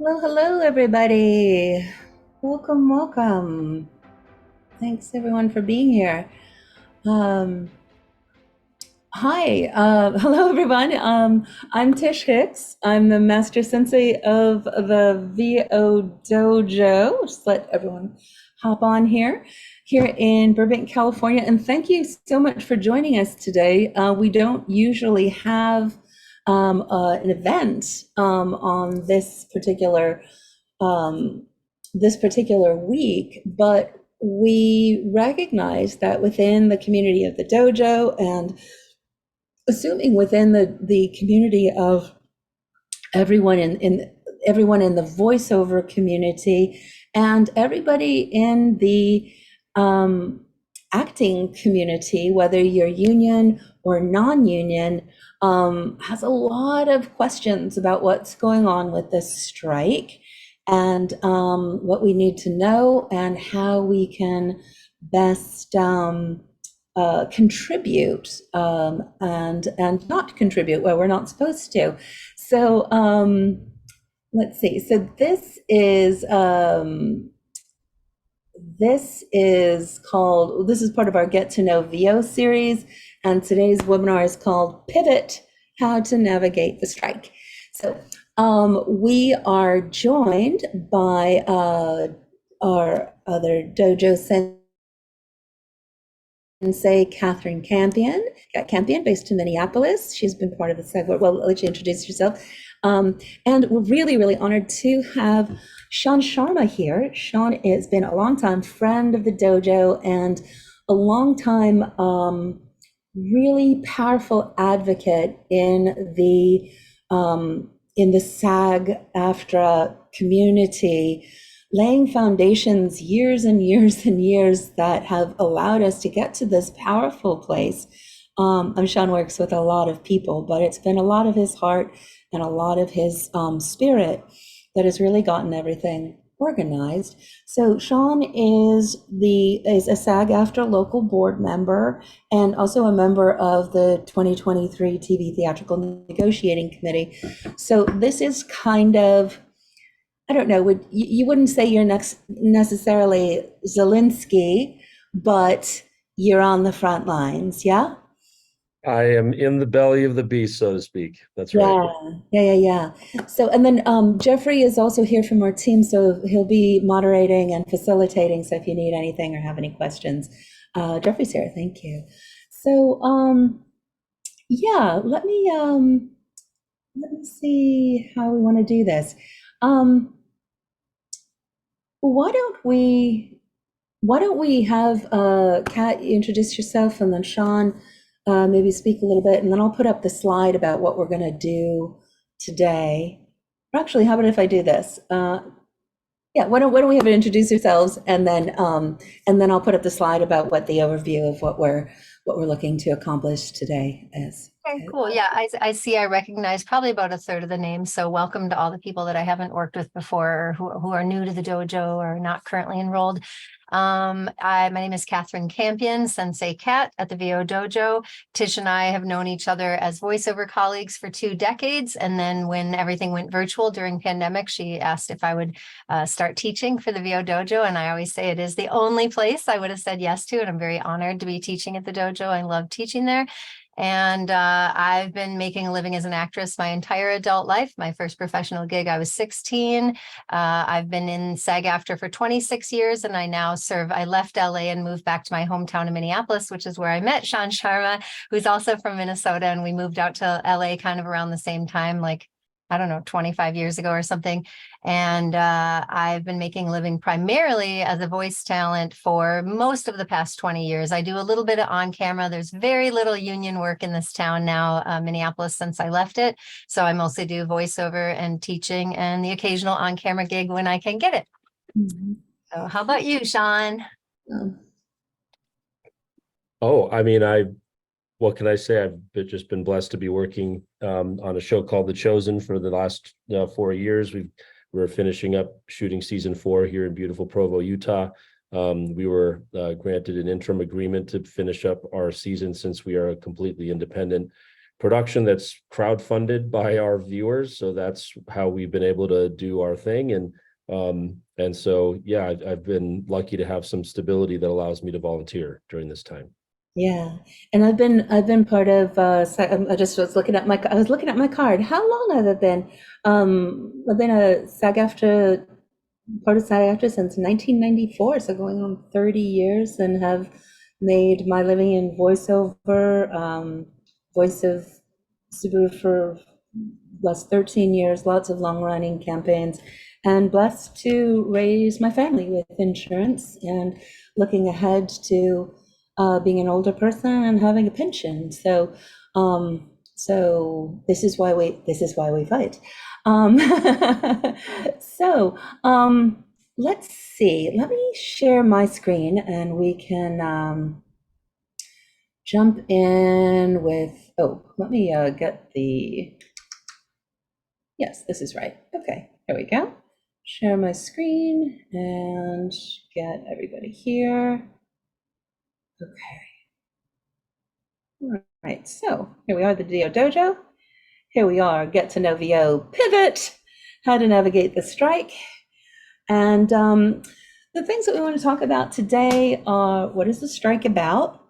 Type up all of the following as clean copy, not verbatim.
Well, hello, everybody. Welcome, welcome. Thanks, everyone, for being here. Um, Hi, hello, everyone. I'm Tish Hicks. I'm the Master Sensei of the VO Dojo. Just let everyone hop on here in Burbank, California. And thank you so much for joining us today. We don't usually have an event on um, this particular week, but we recognize that within the community of the dojo and assuming within the community of everyone in the voiceover community and everybody in the um, acting community, whether you're union or non-union, has a lot of questions about what's going on with this strike and what we need to know and how we can best contribute and not contribute where we're not supposed to. So let's see. So this is part of our Get to Know VO series, and today's webinar is called Pivot: How to Navigate the Strike. So we are joined by our other dojo Sensei Catherine Campion, based in Minneapolis. She's been part of the SAG. Well, I'll let you introduce yourself. And we're really, really honored to have Shaan Sharma here. Shaan has been a longtime friend of the dojo and a longtime, really powerful advocate in the SAG-AFTRA community, laying foundations years and years and years that have allowed us to get to this powerful place. Shaan works with a lot of people, but it's been a lot of his heart and a lot of his spirit that has really gotten everything organized. So Shaan is a SAG-AFTRA local board member and also a member of the 2023 TV Theatrical Negotiating Committee. So this is kind of, I don't know, you wouldn't say you're necessarily Zelensky, but you're on the front lines, yeah? I am in the belly of the beast, so to speak. That's right. Yeah. So, and then Jeffrey is also here from our team, so he'll be moderating and facilitating. So if you need anything or have any questions, Jeffrey's here. Thank you. So, yeah, let me see how we want to do this. Um, why don't we have Kat, you introduce yourself, and then Shaan maybe speak a little bit, and then I'll put up the slide about what we're going to do today. Or actually, how about if I do this? Yeah, why don't we have it introduce yourselves, and then I'll put up the slide about what the overview of what we're looking to accomplish today is. Okay, Okay. cool. Yeah, I see. I recognize probably about a third of the names. So welcome to all the people that I haven't worked with before, or who are new to the dojo or not currently enrolled. My name is Catherine Campion, Sensei Cat at the VO Dojo. Tish and I have known each other as voiceover colleagues for 2 decades. And then when everything went virtual during pandemic, she asked if I would start teaching for the VO Dojo. And I always say it is the only place I would have said yes to. And I'm very honored to be teaching at the dojo. I love teaching there. And I've been making a living as an actress my entire adult life. My first professional gig, I was 16. I've been in SAG-AFTRA for 26 years, and I now serve. I left LA and moved back to my hometown in Minneapolis, which is where I met Shaan Sharma, who's also from Minnesota. And we moved out to LA kind of around the same time, like, I don't know, 25 years ago or something. And I've been making a living primarily as a voice talent for most of the past 20 years. I do a little bit of on camera. There's very little union work in this town now, Minneapolis, since I left it. So I mostly do voiceover and teaching and the occasional on camera gig when I can get it. Mhm. So how about you, Shaan? Um, Oh, what can I say? Just been blessed to be working on a show called The Chosen for the last 4 years. We're finishing up shooting season 4 here in beautiful Provo, Utah. We were granted an interim agreement to finish up our season since we are completely independent. production that's crowdfunded by our viewers. So that's how we've been able to do our thing. And so, yeah, I've been lucky to have some stability that allows me to volunteer during this time. Yeah, and I've been part of. I just was looking at I was looking at my card. How long have I been? I've been a SAG-AFTRA part of SAG-AFTRA since 1994, so going on 30 years, and have made my living in voiceover, voice of Subaru for last 13 years, lots of long-running campaigns, and blessed to raise my family with insurance and looking ahead to being an older person and having a pension. So, so this is why we fight. So, let's see. Let me share my screen, and we can jump in with. Oh, let me get the. Yes, this is right. Okay, here we go. Share my screen and get everybody here. Okay. All right, so here we are, the Dojo. Here we are, get to know VO pivot, how to navigate the strike. And the things that we want to talk about today are what is the strike about,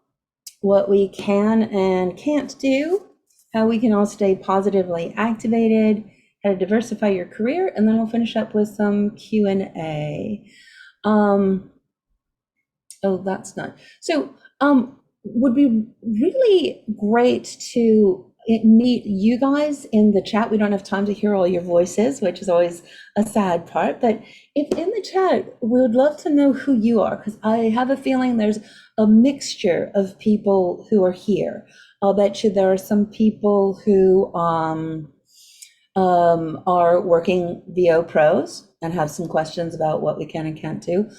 what we can and can't do, how we can all stay positively activated, how to diversify your career, and then we'll finish up with some Q&A. Oh, that's not. So would be really great to meet you guys in the chat. We don't have time to hear all your voices, which is always a sad part, but if in the chat, we would love to know who you are, because I have a feeling there's a mixture of people who are here. I'll bet you there are some people who are working VO pros and have some questions about what we can and can't do.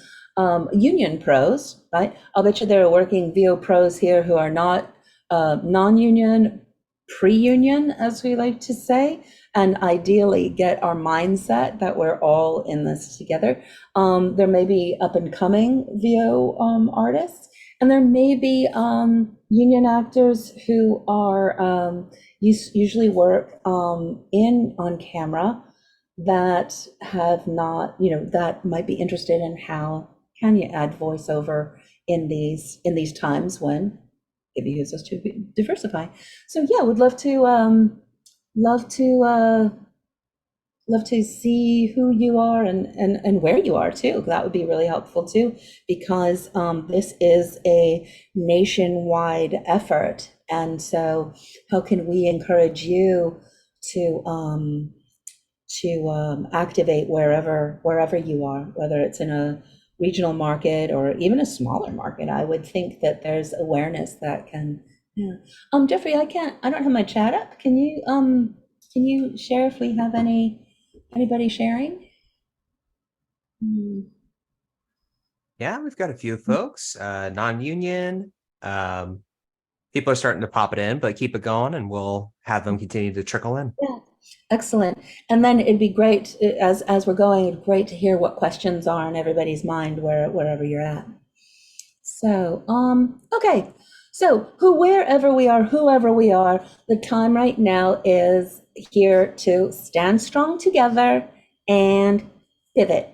Union pros, right? I'll bet you there are working VO pros here who are not non-union, pre-union, as we like to say, and ideally get our mindset that we're all in this together. There may be up and coming VO artists, and there may be union actors who are usually work on camera that have not, that might be interested in how can you add voiceover in these times when it behooves us to diversify. So yeah, would love to see who you are and where you are too. That would be really helpful too, because this is a nationwide effort. And so how can we encourage you to activate wherever you are, whether it's in a regional market or even a smaller market? I would think that there's awareness that can, yeah. Jeffrey, I don't have my chat up. Can you share if we have anybody sharing? Yeah, we've got a few folks, non-union. People are starting to pop it in, but keep it going and we'll have them continue to trickle in. Yeah, excellent. And then it'd be great, as we're going, it'd be great to hear what questions are in everybody's mind wherever you're at. So, okay. So whoever we are, the time right now is here to stand strong together and pivot.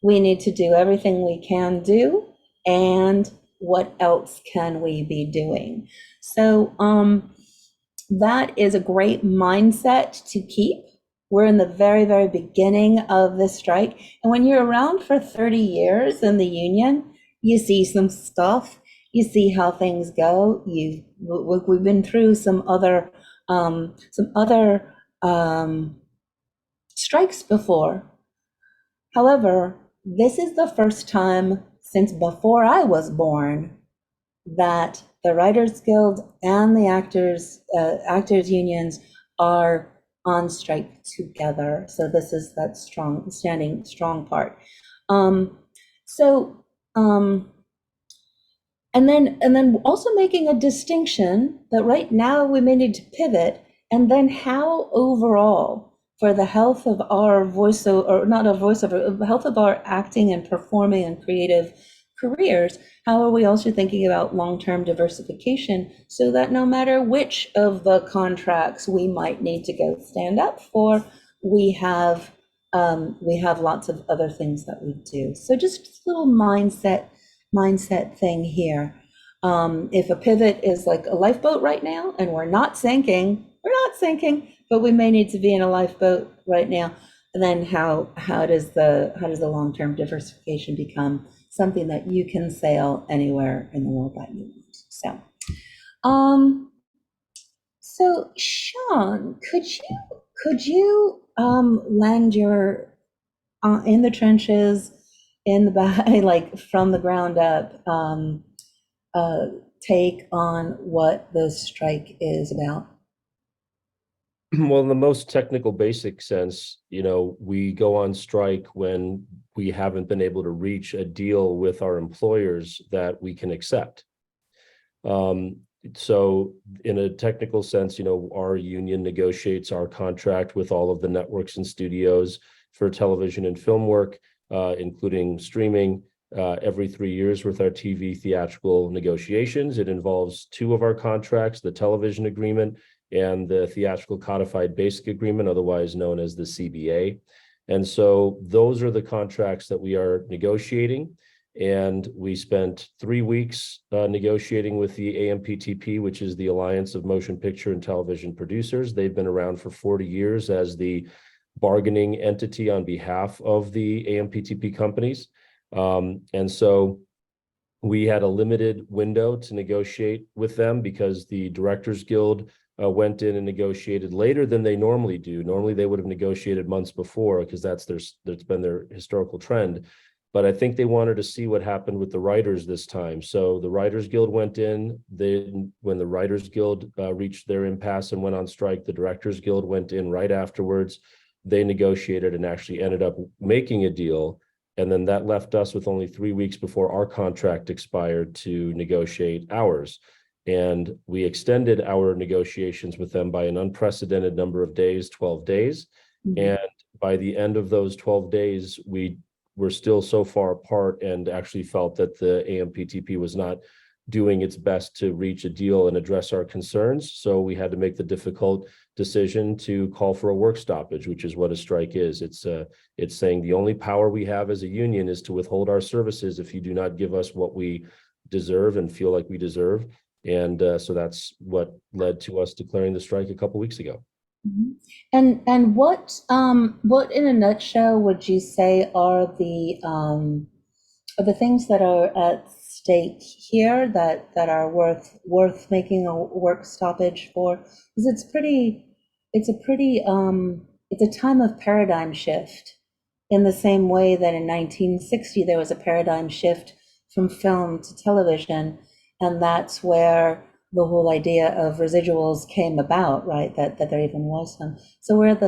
We need to do everything we can do, and what else can we be doing? So that is a great mindset to keep. We're in the very, very beginning of this strike. And when you're around for 30 years in the union, you see some stuff, you see how things go. We've been through some other strikes before. However, this is the first time since before I was born that the Writers Guild and the actors unions are on strike together. So this is that standing strong part. And then also making a distinction that right now we may need to pivot, and then how overall for the health of our voiceover, or not our voiceover, the health of our acting and performing and careers, how are we also thinking about long-term diversification so that no matter which of the contracts we might need to go stand up for, we have lots of other things that we do. So just a little mindset thing here. If a pivot is like a lifeboat right now and we're not sinking, but we may need to be in a lifeboat right now, then how does the long-term diversification become something that you can sail anywhere in the world that you want? So Shaan, could you lend your in the trenches, in the back, like from the ground up, take on what the strike is about? Well, in the most technical, basic sense, we go on strike when we haven't been able to reach a deal with our employers that we can accept. So in a technical sense, our union negotiates our contract with all of the networks and studios for television and film work, including streaming, every 3 years with our TV theatrical negotiations. It involves 2 of our contracts, the television agreement and the theatrical codified basic agreement, otherwise known as the CBA. And so those are the contracts that we are negotiating. And we spent 3 weeks negotiating with the AMPTP, which is the Alliance of Motion Picture and Television Producers. They've been around for 40 years as the bargaining entity on behalf of the AMPTP companies. And so we had a limited window to negotiate with them because the Directors Guild went in and negotiated later than they normally do. Normally, they would have negotiated months before because that's been their historical trend. But I think they wanted to see what happened with the writers this time. So the Writers Guild went in. When the Writers Guild reached their impasse and went on strike, the Directors Guild went in right afterwards. They negotiated and actually ended up making a deal. And then that left us with only 3 weeks before our contract expired to negotiate ours. And we extended our negotiations with them by an unprecedented number of days, 12 days. Mm-hmm. And by the end of those 12 days, we were still so far apart and actually felt that the AMPTP was not doing its best to reach a deal and address our concerns. So we had to make the difficult decision to call for a work stoppage, which is what a strike is. It's saying the only power we have as a union is to withhold our services if you do not give us what we deserve and feel like we deserve. And so that's what led to us declaring the strike a couple of weeks ago. Mm-hmm. And what in a nutshell would you say are the things that are at stake here that are worth making a work stoppage for? Because it's a time of paradigm shift, in the same way that in 1960 there was a paradigm shift from film to television. And that's where the whole idea of residuals came about, right? That there even was some. So we're at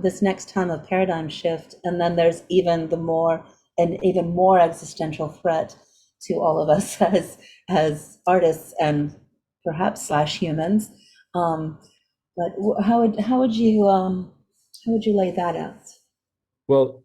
this next time of paradigm shift, and then there's an even more existential threat to all of us as artists and perhaps /humans. But how would you lay that out? Well,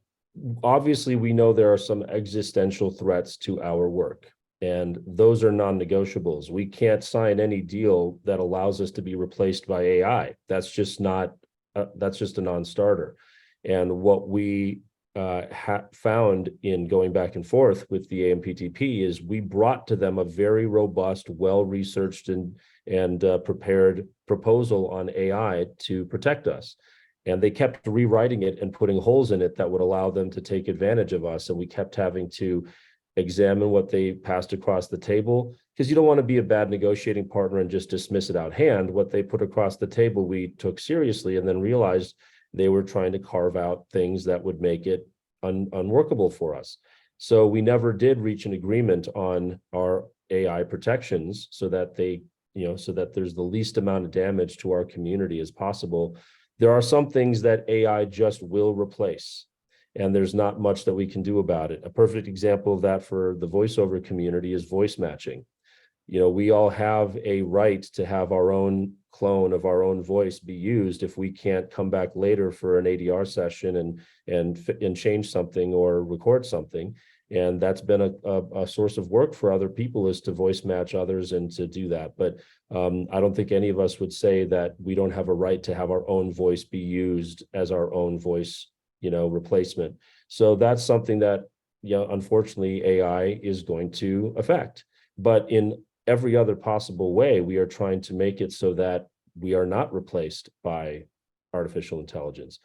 obviously, we know there are some existential threats to our work. And those are non-negotiables. We can't sign any deal that allows us to be replaced by AI. That's just a non-starter. And what we found in going back and forth with the AMPTP is we brought to them a very robust, well-researched and prepared proposal on AI to protect us. And they kept rewriting it and putting holes in it that would allow them to take advantage of us. And we kept having to examine what they passed across the table, because you don't want to be a bad negotiating partner and just dismiss it out hand. What they put across the table, we took seriously and then realized they were trying to carve out things that would make it unworkable for us. So we never did reach an agreement on our AI protections so that there's the least amount of damage to our community as possible. There are some things that AI just will replace, and there's not much that we can do about it. A perfect example of that for the voiceover community is voice matching. We all have a right to have our own clone of our own voice be used if we can't come back later for an ADR session and change something or record something. And that's been a source of work for other people, is to voice match others and to do that. But I don't think any of us would say that we don't have a right to have our own voice be used as our own voice, replacement. So that's something that, unfortunately, AI is going to affect. But in every other possible way, we are trying to make it so that we are not replaced by artificial intelligence.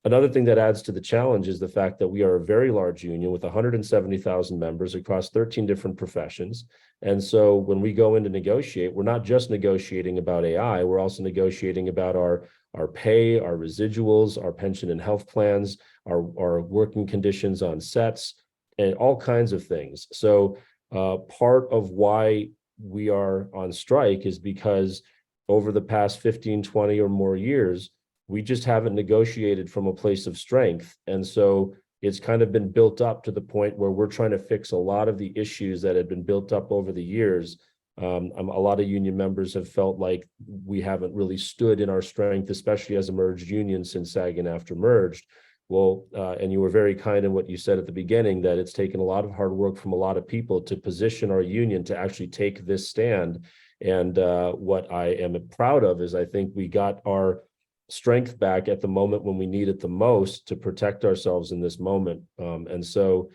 Another thing that adds to the challenge is the fact that we are a very large union with 170,000 members across 13 different professions. And so when we go in to negotiate, we're not just negotiating about AI, we're also negotiating about our pay, our residuals, our pension and health plans, our working conditions on sets, and all kinds of things. So part of why we are on strike is because over the past 15, 20 or more years, we just haven't negotiated from a place of strength. And so it's kind of been built up to the point where we're trying to fix a lot of the issues that had been built up over the years. A lot of union members have felt like we haven't really stood in our strength, especially as a merged union since SAG and AFTRA merged. Well, and you were very kind in what you said at the beginning, that it's taken a lot of hard work from a lot of people to position our union to actually take this stand. And what I am proud of is I think we got our strength back at the moment when we need it the most to protect ourselves in this moment. So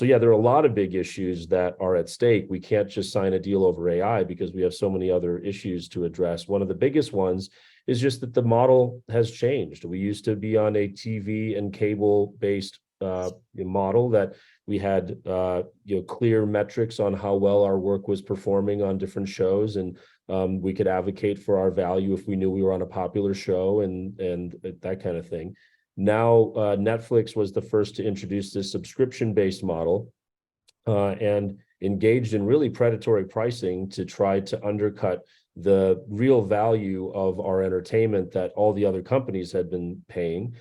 yeah, there are a lot of big issues that are at stake. We can't just sign a deal over AI because we have so many other issues to address. One of the biggest ones is just that the model has changed. We used to be on a TV and cable based model that we had clear metrics on how well our work was performing on different shows, and we could advocate for our value if we knew we were on a popular show and that kind of thing. Now, Netflix was the first to introduce this subscription-based model and engaged in really predatory pricing to try to undercut the real value of our entertainment that all the other companies had been paying,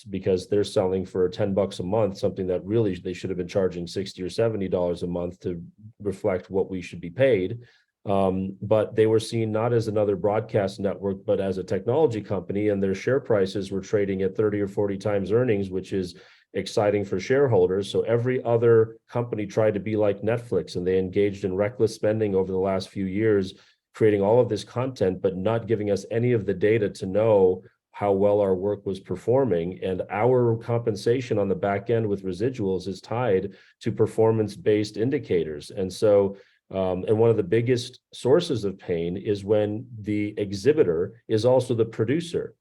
because they're selling for $10 a month, something that really they should have been charging $60 or $70 a month to reflect what we should be paid. But they were seen not as another broadcast network, but as a technology company, and their share prices were trading at 30 or 40 times earnings, which is exciting for shareholders. So every other company tried to be like Netflix, and they engaged in reckless spending over the last few years, creating all of this content, but not giving us any of the data to know how well our work was performing. And our compensation on the back end with residuals is tied to performance-based indicators. And so and one of the biggest sources of pain is when the exhibitor is also the producer.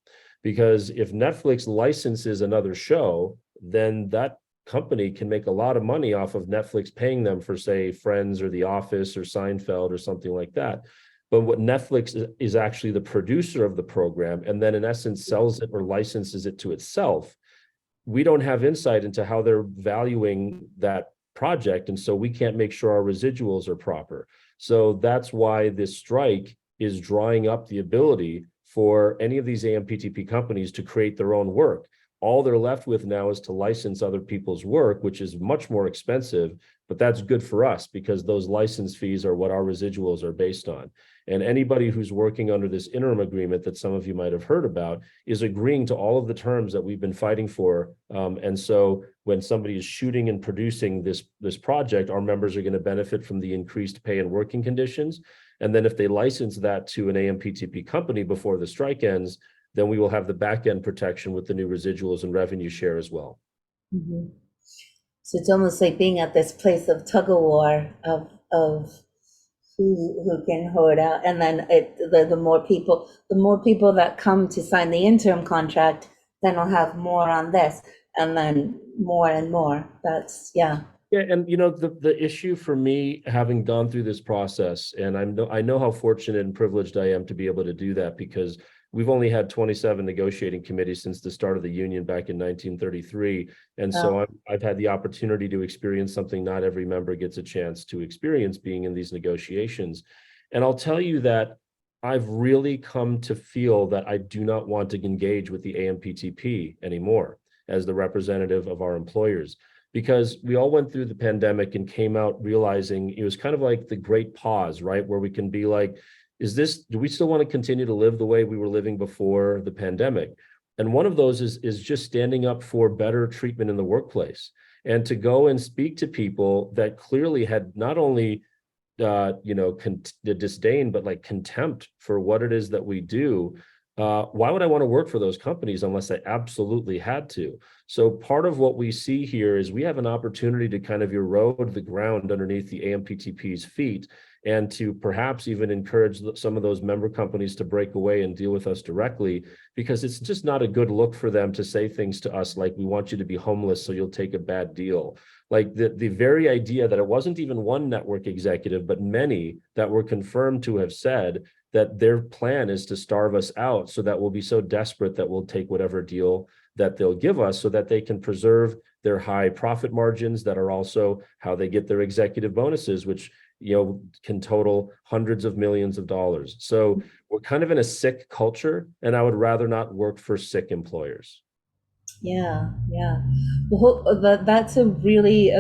Because if Netflix licenses another show, then that company can make a lot of money off of Netflix paying them for, say, Friends or The Office or Seinfeld or something like that. But what Netflix is actually the producer of the program, and then in essence sells it or licenses it to itself. We don't have insight into how they're valuing that project, and so we can't make sure our residuals are proper. So that's why this strike is drawing up the ability for any of these AMPTP companies to create their own work. All they're left with now is to license other people's work, which is much more expensive, but that's good for us because those license fees are what our residuals are based on. And anybody who's working under this interim agreement that some of you might have heard about is agreeing to all of the terms that we've been fighting for. And so when somebody is shooting and producing this project, our members are going to benefit from the increased pay and working conditions. And then if they license that to an AMPTP company before the strike ends, then we will have the back end protection with the new residuals and revenue share as well. Mm-hmm. So it's almost like being at this place of tug of war of who can hold out, and then the more people that come to sign the interim contract, then we'll have more on this, and then more and more. That's yeah. Yeah, and the issue for me, having gone through this process, and I know how fortunate and privileged I am to be able to do that, because we've only had 27 negotiating committees since the start of the union back in 1933. And so I've had the opportunity to experience something not every member gets a chance to experience, being in these negotiations. And I'll tell you that I've really come to feel that I do not want to engage with the AMPTP anymore as the representative of our employers, because we all went through the pandemic and came out realizing it was kind of like the great pause, right? Where we can be like, do we still want to continue to live the way we were living before the pandemic? And one of those is just standing up for better treatment in the workplace, and to go and speak to people that clearly had not only the disdain, but like contempt for what it is that we do. Why would I want to work for those companies unless I absolutely had to? So part of what we see here is we have an opportunity to kind of erode the ground underneath the AMPTP's feet, and to perhaps even encourage some of those member companies to break away and deal with us directly, because it's just not a good look for them to say things to us like, we want you to be homeless so you'll take a bad deal. Like the very idea that it wasn't even one network executive, but many that were confirmed to have said that their plan is to starve us out, so that we'll be so desperate that we'll take whatever deal that they'll give us, so that they can preserve their high profit margins that are also how they get their executive bonuses, which can total hundreds of millions of dollars. So we're kind of in a sick culture, and I would rather not work for sick employers. Yeah, yeah. Well, that's a really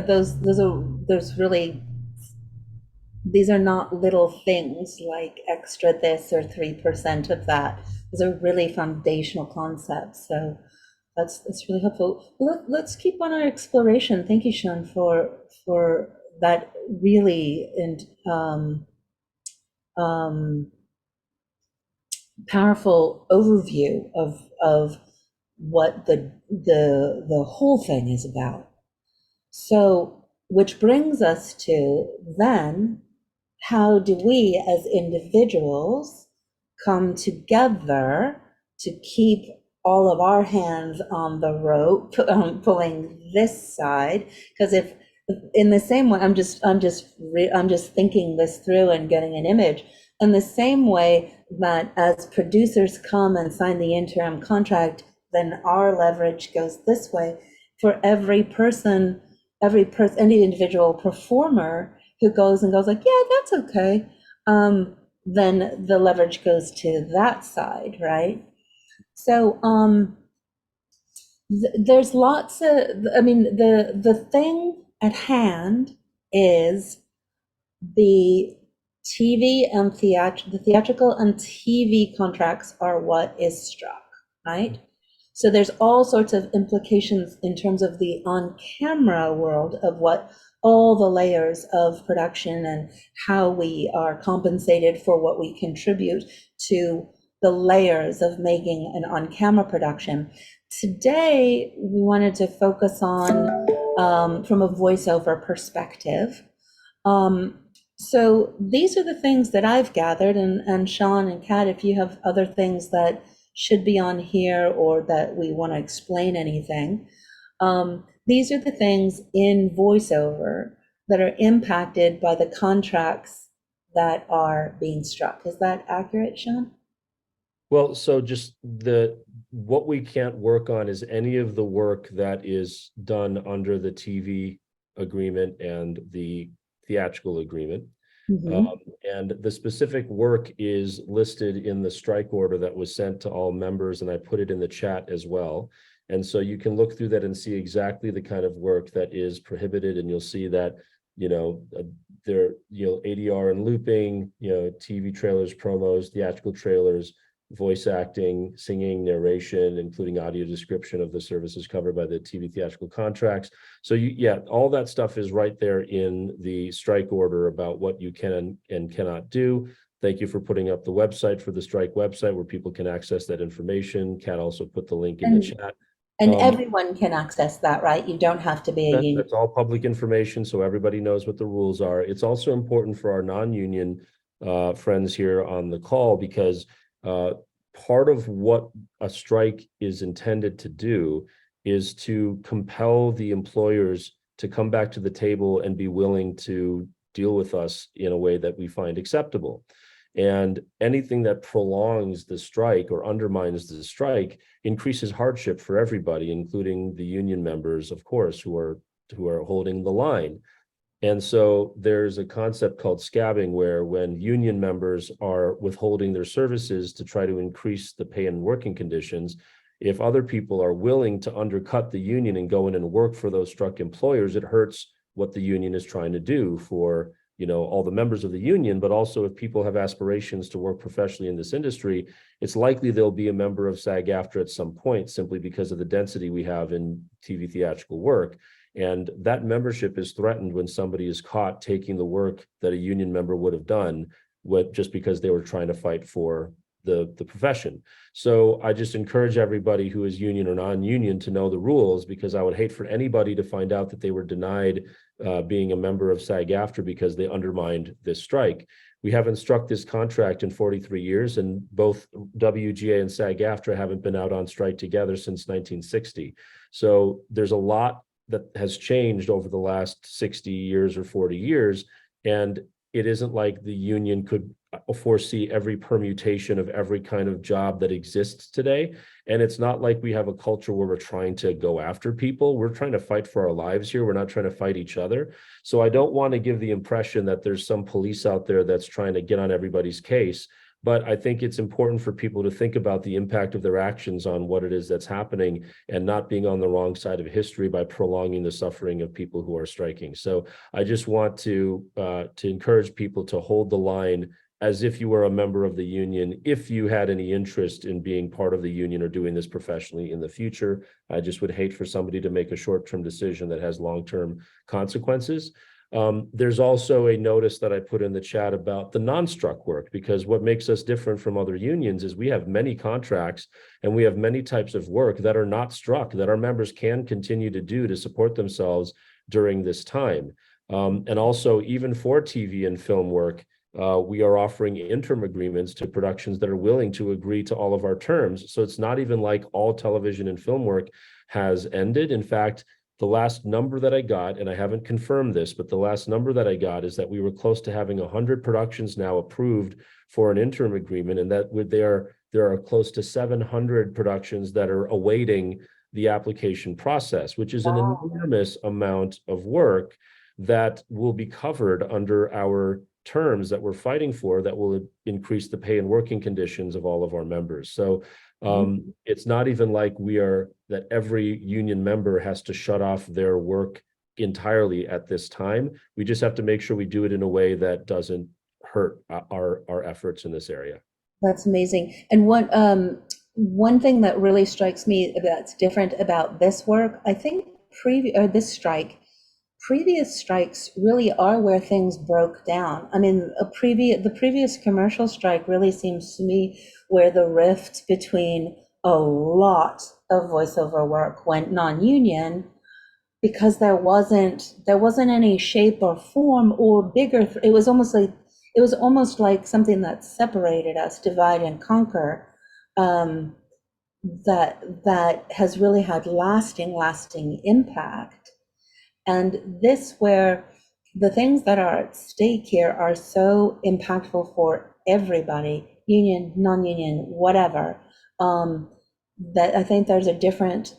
these are not little things like extra this or 3% of that. Those are really foundational concepts. So that's really helpful. Let's keep on our exploration. Thank you, Shaan, for that really and powerful overview of what the whole thing is about. So, which brings us to then, how do we as individuals come together to keep all of our hands on the rope, pulling this side? Because if in the same way, I'm just thinking this through and getting an image. In the same way that as producers come and sign the interim contract, then our leverage goes this way. For every any individual performer who goes like, yeah, that's okay, then the leverage goes to that side, right? So there's lots of, I mean, the thing at hand is the theatrical and TV contracts are what is struck, right? So there's all sorts of implications in terms of the on-camera world of what all the layers of production and how we are compensated for what we contribute to the layers of making an on-camera production. Today, we wanted to focus on from a voiceover perspective. So these are the things that I've gathered, and Shaan and Kat, if you have other things that should be on here or that we want to explain anything, these are the things in voiceover that are impacted by the contracts that are being struck. Is that accurate, Shaan? Well, so just what we can't work on is any of the work that is done under the TV agreement and the theatrical agreement. And the specific work is listed in the strike order that was sent to all members, and I put it in the chat as well. And so you can look through that and see exactly the kind of work that is prohibited, and you'll see that, there, ADR and looping, TV trailers, promos, theatrical trailers, voice acting, singing, narration, including audio description of the services covered by the TV theatrical contracts. So all that stuff is right there in the strike order about what you can and cannot do. Thank you for putting up the website for the strike website where people can access that information. Kat also put the link in the chat. And everyone can access that, right? You don't have to be a union. That's all public information, so everybody knows what the rules are. It's also important for our non-union friends here on the call, because part of what a strike is intended to do is to compel the employers to come back to the table and be willing to deal with us in a way that we find acceptable. And anything that prolongs the strike or undermines the strike increases hardship for everybody, including the union members, of course, who are holding the line. And so there's a concept called scabbing, where when union members are withholding their services to try to increase the pay and working conditions, if other people are willing to undercut the union and go in and work for those struck employers, it hurts what the union is trying to do for all the members of the union, but also if people have aspirations to work professionally in this industry, it's likely they'll be a member of SAG-AFTRA at some point, simply because of the density we have in TV theatrical work. And that membership is threatened when somebody is caught taking the work that a union member would have done just because they were trying to fight for the profession. So I just encourage everybody who is union or non-union to know the rules, because I would hate for anybody to find out that they were denied being a member of SAG-AFTRA because they undermined this strike. We haven't struck this contract in 43 years, and both WGA and SAG-AFTRA haven't been out on strike together since 1960. So there's a lot that has changed over the last 60 years or 40 years, and it isn't like the union could foresee every permutation of every kind of job that exists today. And it's not like we have a culture where we're trying to go after people. We're trying to fight for our lives here. We're not trying to fight each other. So I don't want to give the impression that there's some police out there that's trying to get on everybody's case. But I think it's important for people to think about the impact of their actions on what it is that's happening, and not being on the wrong side of history by prolonging the suffering of people who are striking. So I just want to encourage people to hold the line as if you were a member of the union, if you had any interest in being part of the union or doing this professionally in the future. I just would hate for somebody to make a short-term decision that has long-term consequences. There's also a notice that I put in the chat about the non-struck work, because what makes us different from other unions is we have many contracts and we have many types of work that are not struck, that our members can continue to do to support themselves during this time. And also, even for TV and film work, we are offering interim agreements to productions that are willing to agree to all of our terms. So it's not even like all television and film work has ended. In fact, the last number that I got, and I haven't confirmed this, but the last number that I got is that we were close to having 100 productions now approved for an interim agreement, and that there are close to 700 productions that are awaiting the application process, which is an enormous amount of work that will be covered under our terms that we're fighting for, that will increase the pay and working conditions of all of our members. So it's not even like that every union member has to shut off their work entirely at this time. We just have to make sure we do it in a way that doesn't hurt our efforts in this area. That's amazing. And one thing that really strikes me that's different about this work, I think this strike, previous strikes really are where things broke down. I mean, the previous commercial strike really seems to me where the rift between a lot of voiceover work went non-union, because there wasn't any shape or form or bigger. It was almost like something that separated us, divide and conquer. That has really had lasting impact. And this, where the things that are at stake here are so impactful for everybody, union, non-union, whatever, that I think there's a different,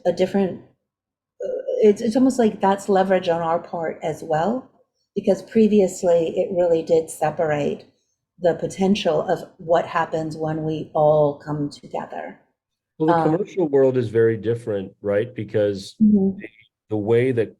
it's almost like that's leverage on our part as well, because previously it really did separate the potential of what happens when we all come together. Well, the commercial world is very different, right? Because the way that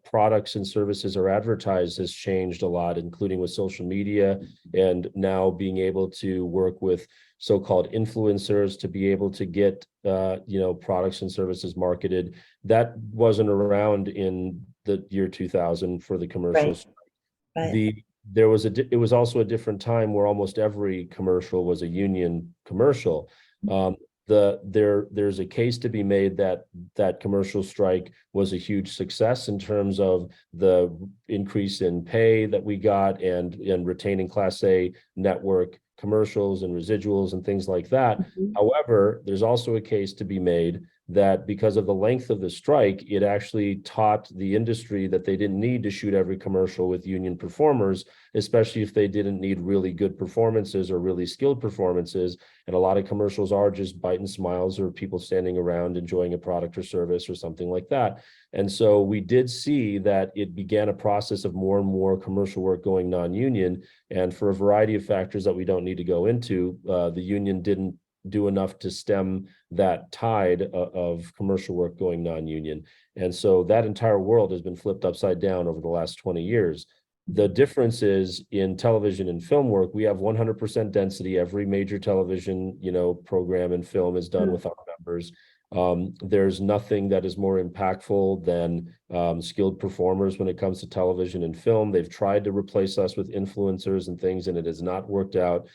products and services are advertised has changed a lot, including with social media, and now being able to work with so-called influencers to be able to get products and services marketed. That wasn't around in the year 2000 for the commercials. Right. It was also a different time where almost every commercial was a union commercial. There's a case to be made that commercial strike was a huge success in terms of the increase in pay that we got and retaining Class A network commercials and residuals and things like that. However, there's also a case to be made that because of the length of the strike, it actually taught the industry that they didn't need to shoot every commercial with union performers, especially if they didn't need really good performances or really skilled performances. And a lot of commercials are just biting smiles or people standing around enjoying a product or service or something like that. And so we did see that it began a process of more and more commercial work going non-union. And for a variety of factors that we don't need to go into, the union didn't do enough to stem that tide of commercial work going non-union. And so that entire world has been flipped upside down over the last 20 years. The difference is in television and film work, we have 100% density. Every major television, program and film is done with our members. There's nothing that is more impactful than skilled performers when it comes to television and film. They've tried to replace us with influencers and things, and it has not worked out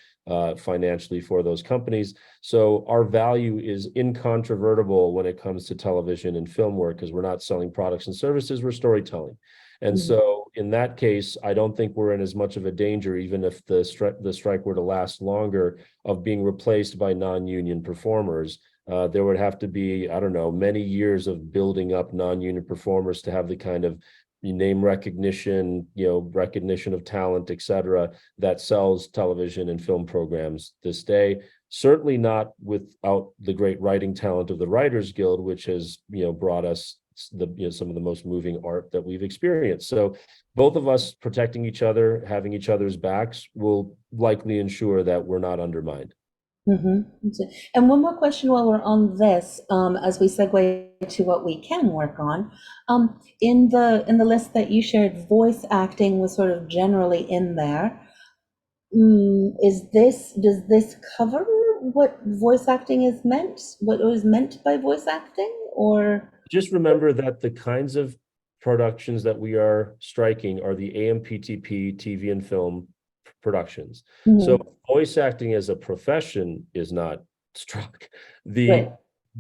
financially for those companies. So our value is incontrovertible when it comes to television and film work, because we're not selling products and services, we're storytelling. And so in that case, I don't think we're in as much of a danger, even if the strike were to last longer, of being replaced by non-union performers. There would have to be, I don't know, many years of building up non-union performers to have the kind of name recognition, recognition of talent, et cetera, that sells television and film programs this day. Certainly not without the great writing talent of the Writers Guild, which has, brought us some of the most moving art that we've experienced. So both of us protecting each other, having each other's backs, will likely ensure that we're not undermined. And one more question while we're on this, as we segue to what we can work on. In the list that you shared, voice acting was sort of generally in there. Does this cover what voice acting is meant? What was meant by voice acting, or? Just remember that the kinds of productions that we are striking are the AMPTP TV and film productions. So voice acting as a profession is not struck.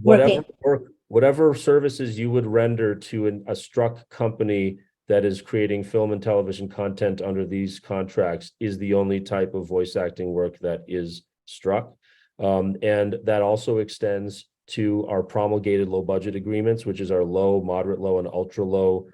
Whatever services you would render to a struck company that is creating film and television content under these contracts is the only type of voice acting work that is struck. And that also extends to our promulgated low budget agreements, which is our low, moderate low, and ultra low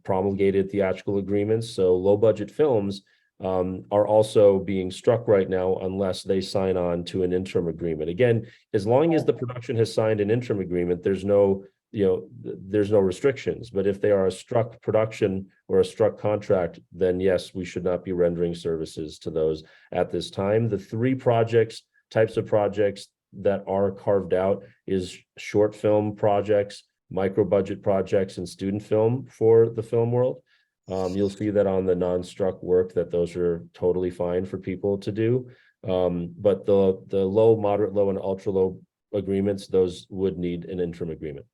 promulgated theatrical agreements. So low budget films are also being struck right now unless they sign on to an interim agreement. Again, as long as the production has signed an interim agreement, there's no restrictions. But if they are a struck production or a struck contract, then yes, we should not be rendering services to those at this time. The three types of projects that are carved out is short film projects, micro budget projects, and student film for the film world. You'll see that on the non-struck work that those are totally fine for people to do. But the low, moderate low, and ultra low agreements, those would need an interim agreement.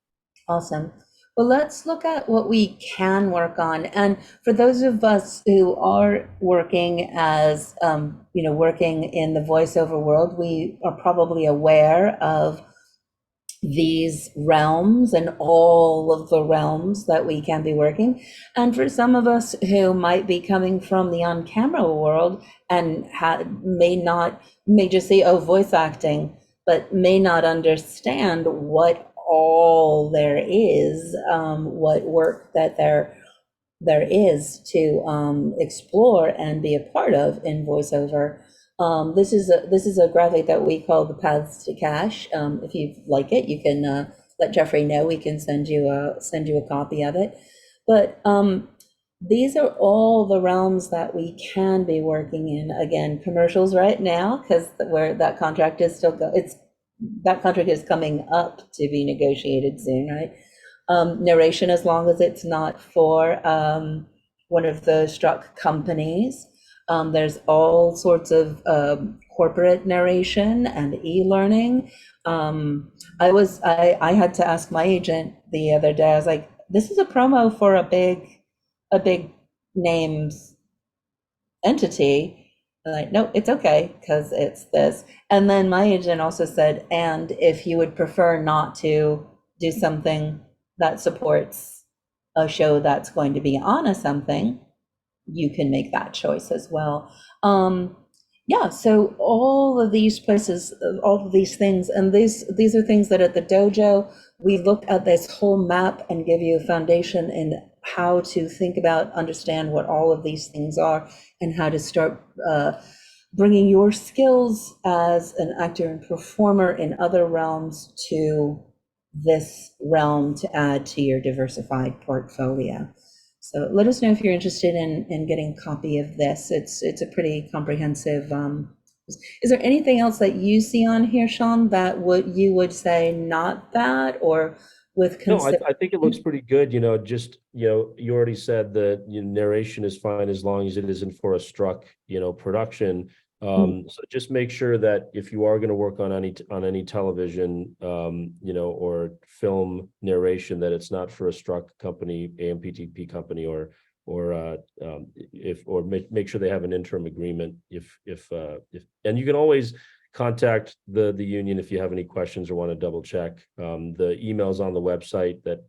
Awesome. Well, let's look at what we can work on. And for those of us who are working as, working in the voiceover world, we are probably aware of these realms and all of the realms that we can be working. And for some of us who might be coming from the on-camera world and may just say, oh, voice acting, but may not understand what all there is, what work that there is to explore and be a part of in voiceover. This is a graphic that we call the Paths to Cash. If you like it, you can let Jeffrey know. We can send you a copy of it. But these are all the realms that we can be working in. Again, commercials right now, because where that contract is that contract is coming up to be negotiated soon, right? Narration, as long as it's not for one of the struck companies. There's all sorts of corporate narration and e-learning. I had to ask my agent the other day. I was like, "This is a promo for a big names entity." Like, no, it's okay, because it's this. And then my agent also said, and if you would prefer not to do something that supports a show that's going to be on something, you can make that choice as well. So all of these places, all of these things, and these are things that at the dojo, we look at this whole map and give you a foundation in how to think about, understand what all of these things are, and how to start bringing your skills as an actor and performer in other realms to this realm to add to your diversified portfolio. So let us know if you're interested in getting a copy of this. It's a pretty comprehensive. Is there anything else that you see on here, Shaan, that you would say not that, or with No, I think it looks pretty good. Just, you already said that narration is fine as long as it isn't for a struck, production. So just make sure that if you are going to work on any television, or film narration, that it's not for a struck company, AMPTP company, or make sure they have an interim agreement if and you can always contact the union if you have any questions or want to double check. The emails on the website that,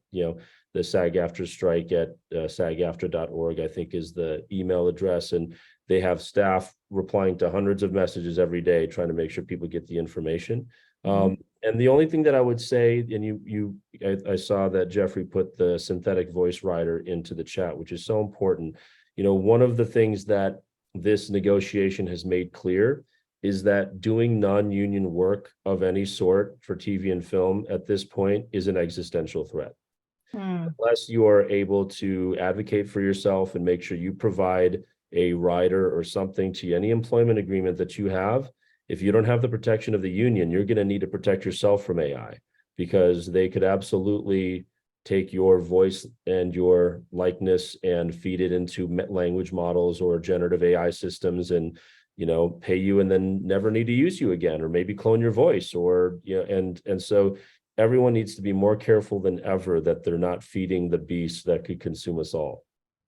the SAG Strike at sagaftra.org, I think, is the email address. And they have staff replying to hundreds of messages every day, trying to make sure people get the information. And the only thing that I would say, and I saw that Jeffrey put the synthetic voice writer into the chat, which is so important. One of the things that this negotiation has made clear is that doing non-union work of any sort for TV and film at this point is an existential threat. Unless you are able to advocate for yourself and make sure you provide a rider or something to any employment agreement that you have, if you don't have the protection of the union, you're going to need to protect yourself from AI, because they could absolutely take your voice and your likeness and feed it into language models or generative AI systems and pay you and then never need to use you again, or maybe clone your voice, or and so everyone needs to be more careful than ever that they're not feeding the beast that could consume us all.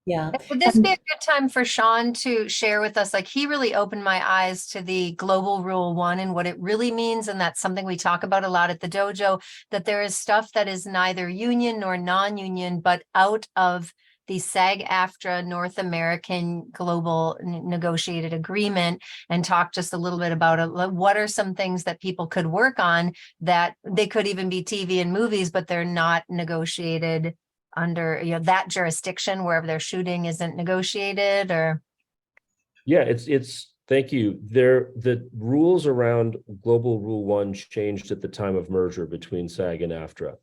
Yeah. Would this be a good time for Shaan to share with us? Like, he really opened my eyes to the global rule 1 and what it really means. And that's something we talk about a lot at the dojo, that there is stuff that is neither union nor non-union, but out of the SAG-AFTRA North American Global Negotiated Agreement, and talk just a little bit about what are some things that people could work on that they could even be TV and movies, but they're not negotiated under that jurisdiction, wherever they're shooting isn't negotiated. Or it's thank you. The rules around Global Rule 1 changed at the time of merger between SAG and AFTRA.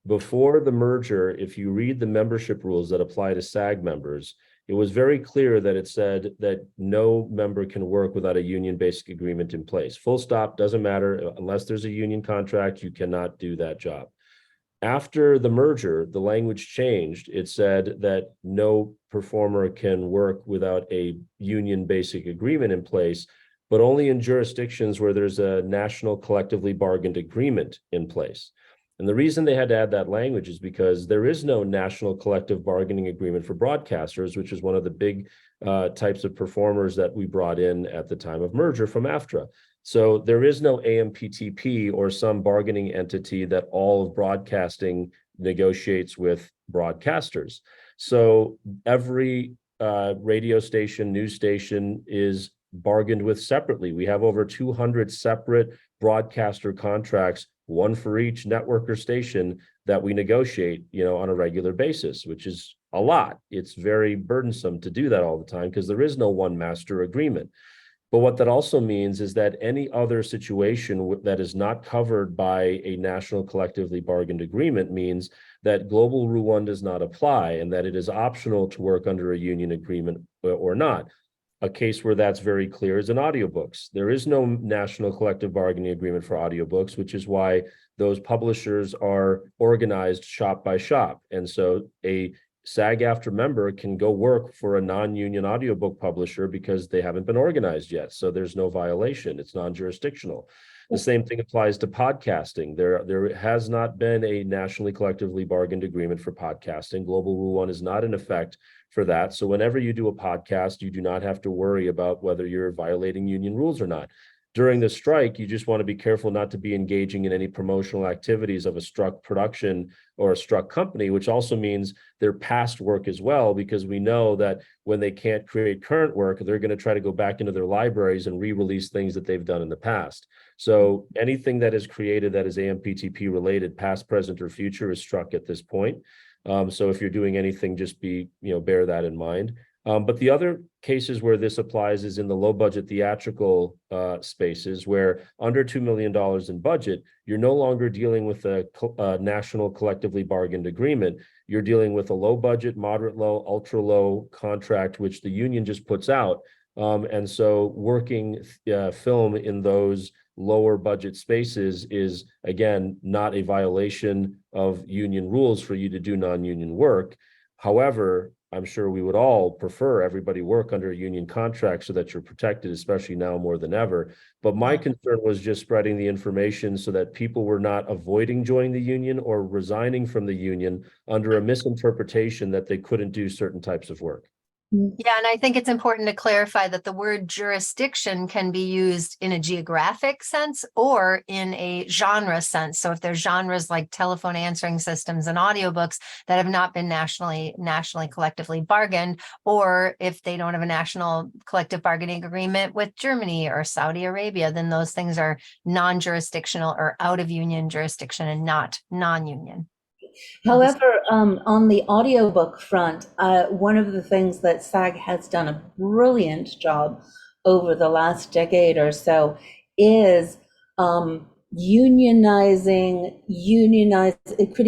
Before the merger, if you read the membership rules that apply to SAG members, it was very clear that it said that no member can work without a union basic agreement in place. Full stop, doesn't matter. Unless there's a union contract, you cannot do that job. After the merger, the language changed. It said that no performer can work without a union basic agreement in place, but only in jurisdictions where there's a national collectively bargained agreement in place. And the reason they had to add that language is because there is no national collective bargaining agreement for broadcasters, which is one of the big types of performers that we brought in at the time of merger from AFTRA. So there is no AMPTP or some bargaining entity that all of broadcasting negotiates with broadcasters. So every radio station, news station is bargained with separately. We have over 200 separate broadcaster contracts, one for each network or station, that we negotiate, on a regular basis, which is a lot. It's very burdensome to do that all the time because there is no one master agreement. But what that also means is that any other situation that is not covered by a national collectively bargained agreement means that Global Rule 1 does not apply, and that it is optional to work under a union agreement or not. A case where that's very clear is in audiobooks. There is no national collective bargaining agreement for audiobooks, which is why those publishers are organized shop by shop. And so a SAG-AFTRA member can go work for a non-union audiobook publisher because they haven't been organized yet. So there's no violation. It's non-jurisdictional. The same thing applies to podcasting. There has not been a nationally collectively bargained agreement for podcasting. Global Rule 1 is not in effect for that. So whenever you do a podcast, you do not have to worry about whether you're violating union rules or not. During the strike, you just want to be careful not to be engaging in any promotional activities of a struck production or a struck company, which also means their past work as well, because we know that when they can't create current work, they're going to try to go back into their libraries and re-release things that they've done in the past. So anything that is created that is AMPTP related, past, present, or future, is struck at this point. So if you're doing anything, just bear that in mind. But the other cases where this applies is in the low budget theatrical spaces, where under $2 million in budget, you're no longer dealing with a national collectively bargained agreement. You're dealing with a low budget, moderate low, ultra low contract, which the union just puts out. And so working film in those lower budget spaces is, again, not a violation of union rules for you to do non-union work. However, I'm sure we would all prefer everybody work under a union contract so that you're protected, especially now more than ever. But my concern was just spreading the information so that people were not avoiding joining the union or resigning from the union under a misinterpretation that they couldn't do certain types of work. Yeah, and I think it's important to clarify that the word jurisdiction can be used in a geographic sense or in a genre sense. So if there's genres like telephone answering systems and audiobooks that have not been nationally collectively bargained, or if they don't have a national collective bargaining agreement with Germany or Saudi Arabia, then those things are non-jurisdictional or out of union jurisdiction and not non-union. However, on the audiobook front, one of the things that SAG has done a brilliant job over the last decade or so is creating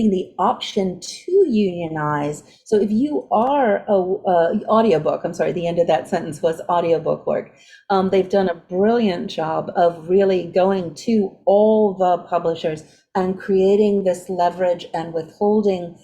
the option to unionize. So if you are audiobook, I'm sorry, the end of that sentence was audiobook work. They've done a brilliant job of really going to all the publishers and creating this leverage and withholding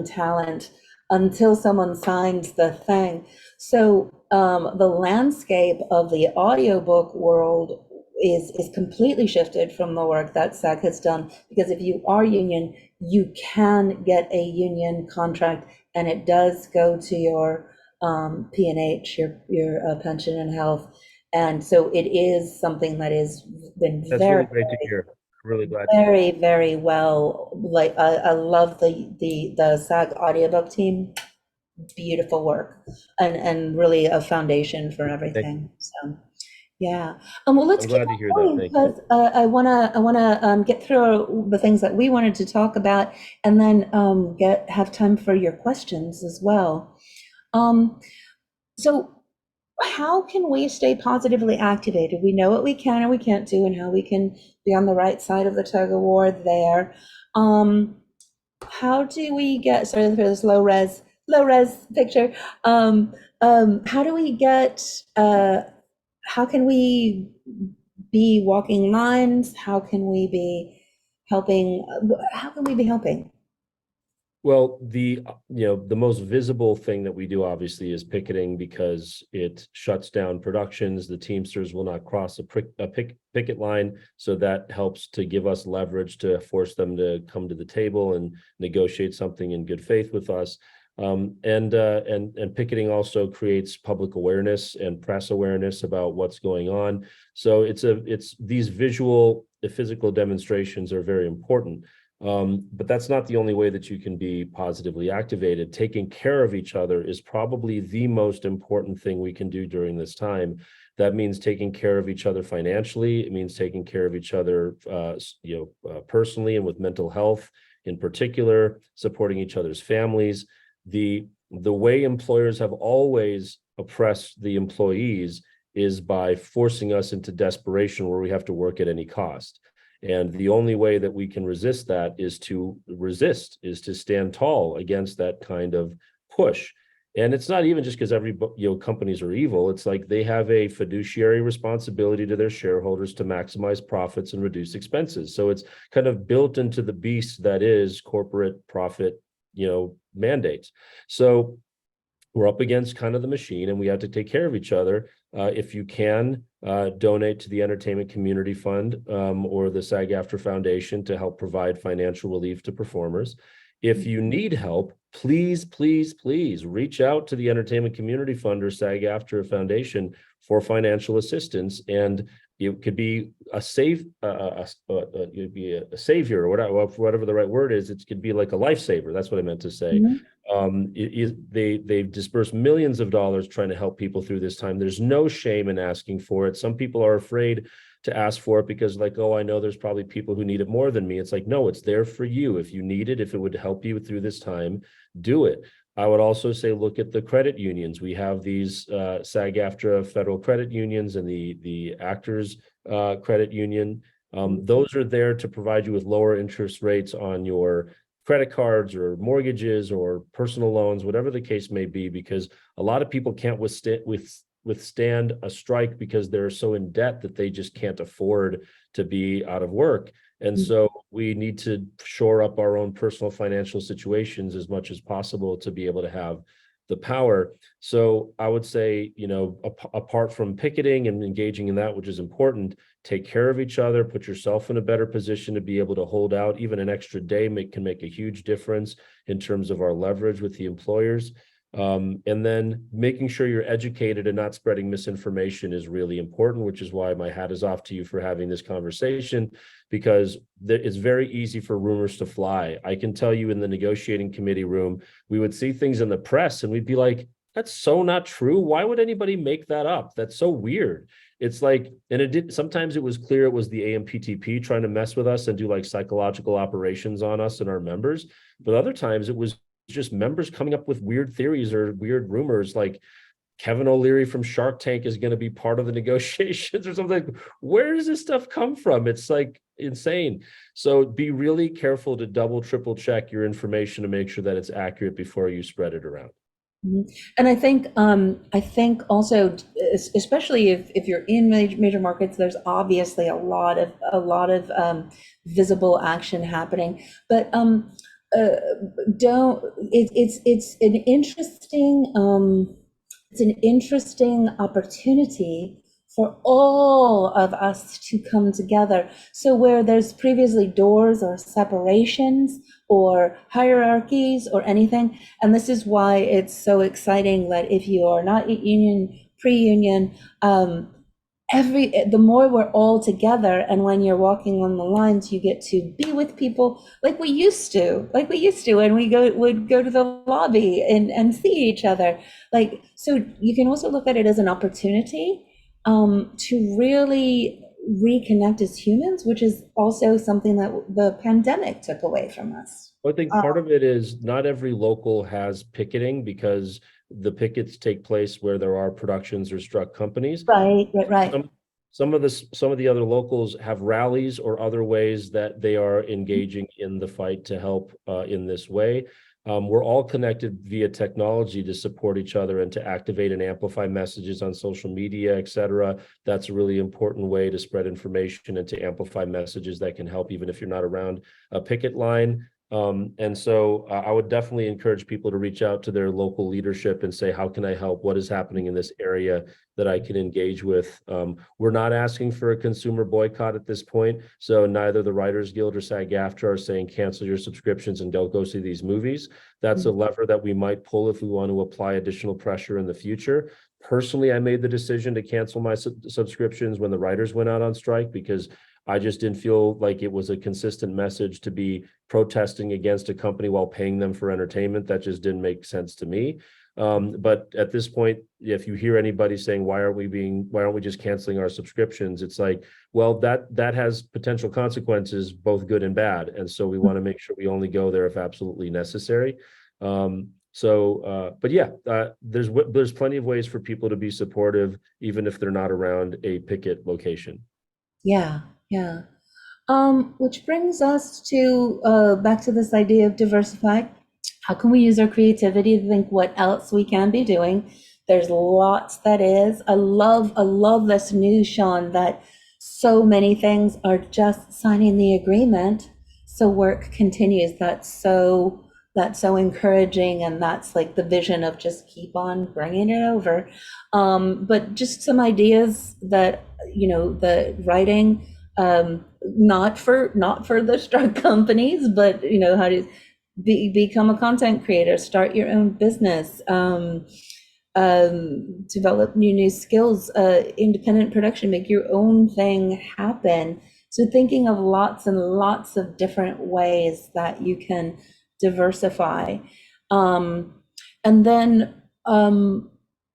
talent until someone signs the thing. So the landscape of the audiobook world is completely shifted from the work that SAG has done, because if you are union, you can get a union contract, and it does go to your P&H, your pension and health. And so it is something that has been That's very, really great to hear. Really glad. very, very well. Like I love the SAG audiobook team. Beautiful work, and really a foundation for everything. So yeah. Well, let's I'm keep glad to hear going, that. Thank you. because I wanna get through the things that we wanted to talk about, and then have time for your questions as well. So how can we stay positively activated? We know what we can and we can't do, and how we can be on the right side of the tug of war there. How do we get, sorry for this low res picture. How do we get, how can we be walking lines? How can we be helping? How can we be helping? Well, the most visible thing that we do obviously is picketing, because it shuts down productions. The Teamsters will not cross a picket line, so that helps to give us leverage to force them to come to the table and negotiate something in good faith with us. And picketing also creates public awareness and press awareness about what's going on. So it's these physical demonstrations are very important. But that's not the only way that you can be positively activated. Taking care of each other is probably the most important thing we can do during this time. That means taking care of each other financially. It means taking care of each other, personally, and with mental health in particular, supporting each other's families. The way employers have always oppressed the employees is by forcing us into desperation, where we have to work at any cost. And the only way that we can resist that is to stand tall against that kind of push. And it's not even just because companies are evil. It's like they have a fiduciary responsibility to their shareholders to maximize profits and reduce expenses. So it's kind of built into the beast that is corporate profit, mandates. So we're up against kind of the machine, and we have to take care of each other. If you can, donate to the Entertainment Community Fund or the SAG-AFTRA Foundation to help provide financial relief to performers. If you need help, please, please, please reach out to the Entertainment Community Fund or SAG-AFTRA Foundation for financial assistance. And it could be a savior, or whatever the right word is. It could be like a lifesaver. That's what I meant to say. Mm-hmm. They've dispersed millions of dollars trying to help people through this time. There's no shame in asking for it. Some people are afraid to ask for it because, like, oh, I know there's probably people who need it more than me. It's like, no, it's there for you. If you need it, if it would help you through this time, do it. I would also say, look at the credit unions. We have these SAG-AFTRA federal credit unions and the actors credit union. Those are there to provide you with lower interest rates on your credit cards or mortgages or personal loans, whatever the case may be, because a lot of people can't withstand a strike because they're so in debt that they just can't afford to be out of work. And so we need to shore up our own personal financial situations as much as possible to be able to have the power. So I would say, apart from picketing and engaging in that, which is important, take care of each other, put yourself in a better position to be able to hold out. Even an extra day can make a huge difference in terms of our leverage with the employers. And then making sure you're educated and not spreading misinformation is really important, which is why my hat is off to you for having this conversation, because it's very easy for rumors to fly. I can tell you in the negotiating committee room, we would see things in the press and we'd be like, that's so not true. Why would anybody make that up? That's so weird. It's like, and sometimes it was clear it was the AMPTP trying to mess with us and do like psychological operations on us and our members. But other times it was just members coming up with weird theories or weird rumors, like Kevin O'Leary from Shark Tank is going to be part of the negotiations or something. Where does this stuff come from? It's like insane. So be really careful to double, triple check your information to make sure that it's accurate before you spread it around. And I think also, especially if you're in major markets, there's obviously a lot of visible action happening. But it's an interesting opportunity for all of us to come together. So where there's previously doors or separations or hierarchies or anything, and this is why it's so exciting that if you are not union, pre-union, the more we're all together, and when you're walking on the lines, you get to be with people like we used to, and would go to the lobby and see each other. Like, so you can also look at it as an opportunity to really reconnect as humans, which is also something that the pandemic took away from us. I think part of it is not every local has picketing, because the pickets take place where there are productions or struck companies. Right. Some of the other locals have rallies or other ways that they are engaging in the fight to help in this way. We're all connected via technology to support each other and to activate and amplify messages on social media, et cetera. That's a really important way to spread information and to amplify messages that can help even if you're not around a picket line. And so I would definitely encourage people to reach out to their local leadership and say, how can I help? What is happening in this area that I can engage with? We're not asking for a consumer boycott at this point. So neither the Writers Guild or SAG-AFTRA are saying cancel your subscriptions and don't go see these movies. That's a lever that we might pull if we want to apply additional pressure in the future. Personally, I made the decision to cancel my subscriptions when the writers went out on strike, because I just didn't feel like it was a consistent message to be protesting against a company while paying them for entertainment. That just didn't make sense to me. But at this point, if you hear anybody saying, why aren't we just canceling our subscriptions? It's like, well, that has potential consequences, both good and bad. And so we want to make sure we only go there if absolutely necessary. But yeah, there's plenty of ways for people to be supportive, even if they're not around a picket location. Yeah. Which brings us to back to this idea of diversify. How can we use our creativity to think what else we can be doing? There's lots that is. I love this news, Shaan, that so many things are just signing the agreement, so work continues. That's so encouraging, and that's like the vision of just keep on bringing it over. But just some ideas that, the writing, not for the struck companies, but how to become a content creator, start your own business, develop new skills, independent production, make your own thing happen. So thinking of lots and lots of different ways that you can diversify, and then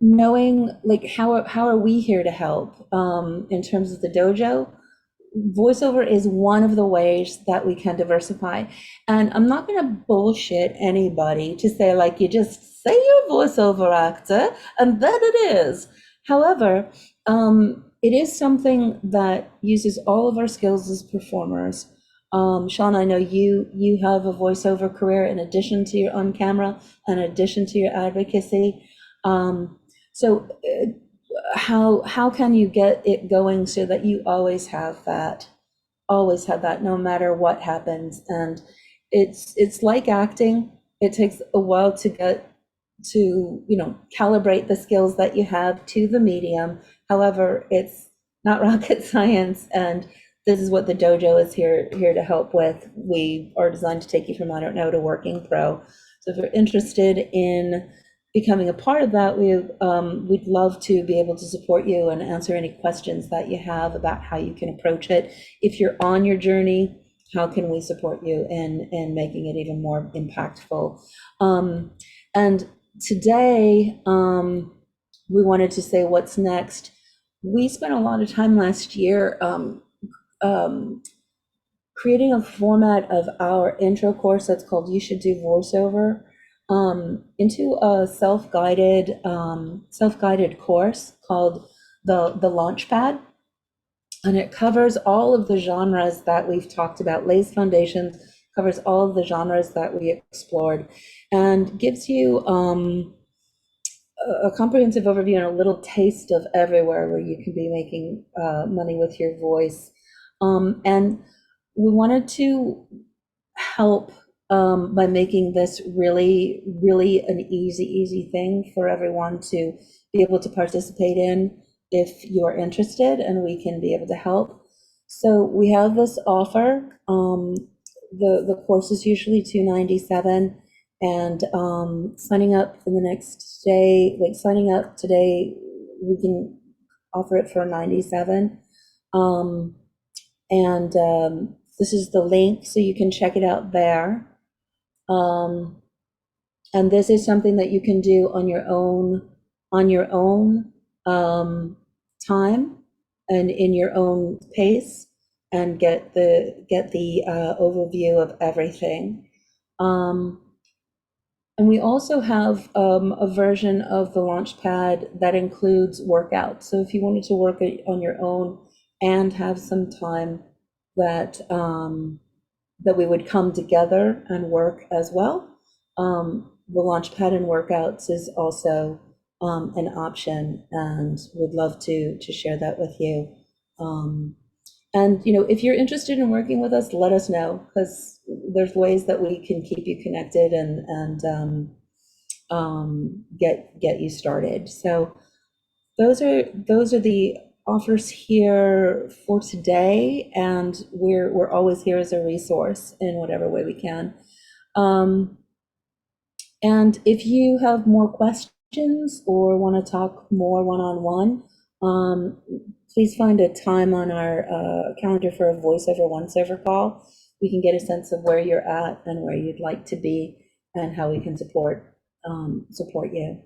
knowing like how are we here to help in terms of the dojo. Voiceover is one of the ways that we can diversify, and I'm not going to bullshit anybody to say like you just say you're a voiceover actor and then it is. However, it is something that uses all of our skills as performers. Shaan, I know you have a voiceover career in addition to your on camera, in addition to your advocacy. So how can you get it going so that you always have that no matter what happens. And it's like acting. It takes a while to get to, calibrate the skills that you have to the medium. However, it's not rocket science, and this is what the dojo is here to help with. We are designed to take you from I don't know to working pro. So if you're interested in becoming a part of that, we'd love to be able to support you and answer any questions that you have about how you can approach it. If you're on your journey, how can we support you in making it even more impactful? And today, we wanted to say what's next. We spent a lot of time last year creating a format of our intro course that's called You Should Do Voiceover into a self-guided course called the Launchpad. And it covers all of the genres that we've talked about. Lays foundations, covers all of the genres that we explored, and gives you a comprehensive overview and a little taste of everywhere where you can be making money with your voice. And we wanted to help by making this really, really an easy thing for everyone to be able to participate in if you're interested, and we can be able to help. So we have this offer. The course is usually $297, and signing up for the next day, like signing up today, we can offer it for $97. This is the link, so you can check it out there. And this is something that you can do on your own time and in your own pace, and get the overview of everything. And we also have a version of the Launchpad that includes workouts. So if you wanted to work on your own and have some time that we would come together and work as well, the Launchpad and workouts is also an option, and would love to share that with you. And if you're interested in working with us, let us know, because there's ways that we can keep you connected and get you started. So those are the offers here for today, and we're always here as a resource in whatever way we can. And if you have more questions or want to talk more one-on-one, please find a time on our calendar for a Voiceover Once Over call. We can get a sense of where you're at and where you'd like to be, and how we can support you.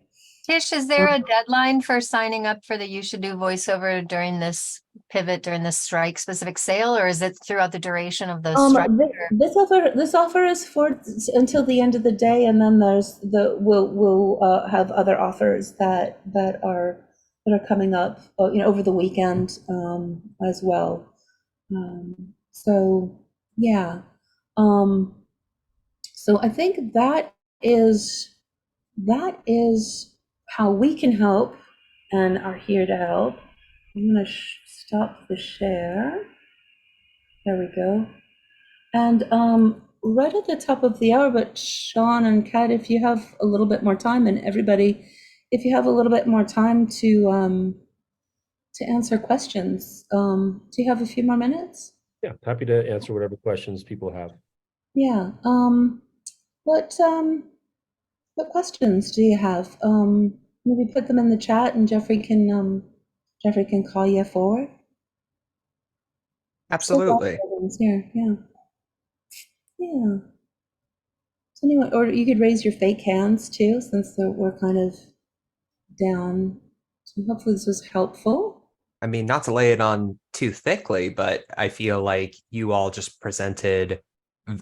Tish, is there a deadline for signing up for the You Should Do Voiceover during this pivot, during this strike specific sale, or is it throughout the duration of the strike? This offer is for until the end of the day, and then we'll have other offers that are coming up, over the weekend as well. So yeah, so I think that is how we can help and are here to help. I'm going to stop the share. There we go. And right at the top of the hour, but Shaan and Kat, if you have a little bit more time, and everybody, if you have a little bit more time to answer questions, do you have a few more minutes? Yeah, happy to answer whatever questions people have. Yeah. What questions do you have? Maybe put them in the chat, and Jeffrey can call you forward. Absolutely. Here, yeah. Yeah. So anyway, or you could raise your fake hands too, since we're kind of down. So hopefully this was helpful. I mean, not to lay it on too thickly, but I feel like you all just presented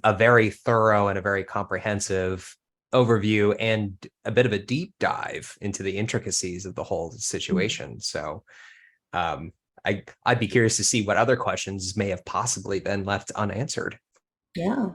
a very thorough and a very comprehensive overview and a bit of a deep dive into the intricacies of the whole situation. So I'd be curious to see what other questions may have possibly been left unanswered. Yeah.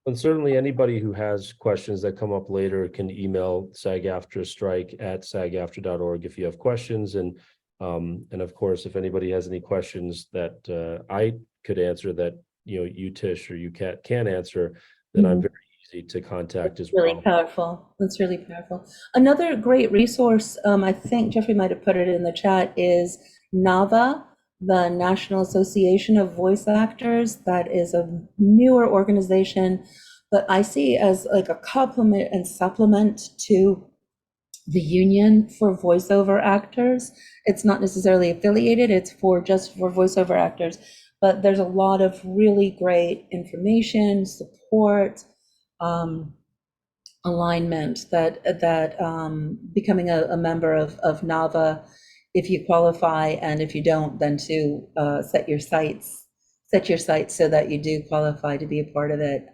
And certainly anybody who has questions that come up later can email SAG-AFTRA strike@sagaftra.org if you have questions. And And of course, if anybody has any questions that I could answer that, you Tish or you can answer, then I'm very easy to contact as Really well. powerful. That's really powerful. Another great resource, I think Jeffrey might have put it in the chat, is NAVA, the National Association of Voice Actors. That is a newer organization, but I see as like a complement and supplement to the union for voiceover actors. It's not necessarily affiliated, it's just for voiceover actors, but there's a lot of really great information, support, alignment that becoming a member of NAVA, if you qualify, and if you don't, then to set your sights so that you do qualify to be a part of it,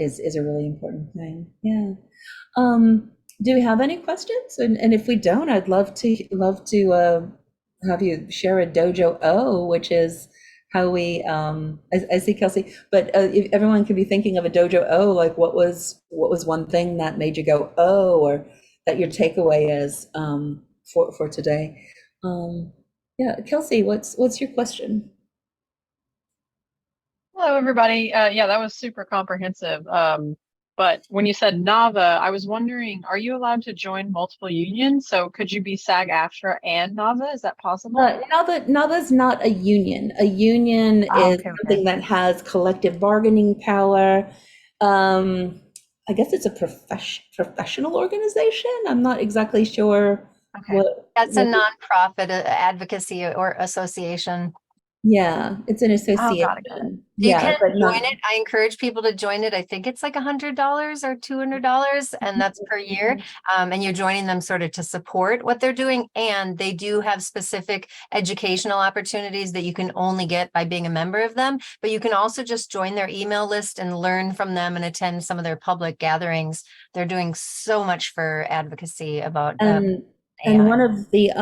is a really important thing. Yeah. Do we have any questions? And if we don't, I'd love to have you share a Dojo O, which is how we, I see Kelsey, but if everyone could be thinking of a Dojo O, like what was one thing that made you go, oh, or that your takeaway is for today. Yeah, Kelsey, what's your question? Hello, everybody. Yeah, that was super comprehensive. But when you said NAVA, I was wondering, are you allowed to join multiple unions? So could you be SAG-AFTRA and NAVA? Is that possible? NAVA's not a union. A union is Okay. something that has collective bargaining power. I guess it's a professional organization. I'm not exactly sure Okay. That's a nonprofit advocacy or association. Yeah, it's an association. got it. You Yeah, can but join it. I encourage people to join it. I think it's like $100 or $200, and that's per year. And you're joining them sort of to support what they're doing. And they do have specific educational opportunities that you can only get by being a member of them. But you can also just join their email list and learn from them and attend some of their public gatherings. They're doing so much for advocacy about and one of the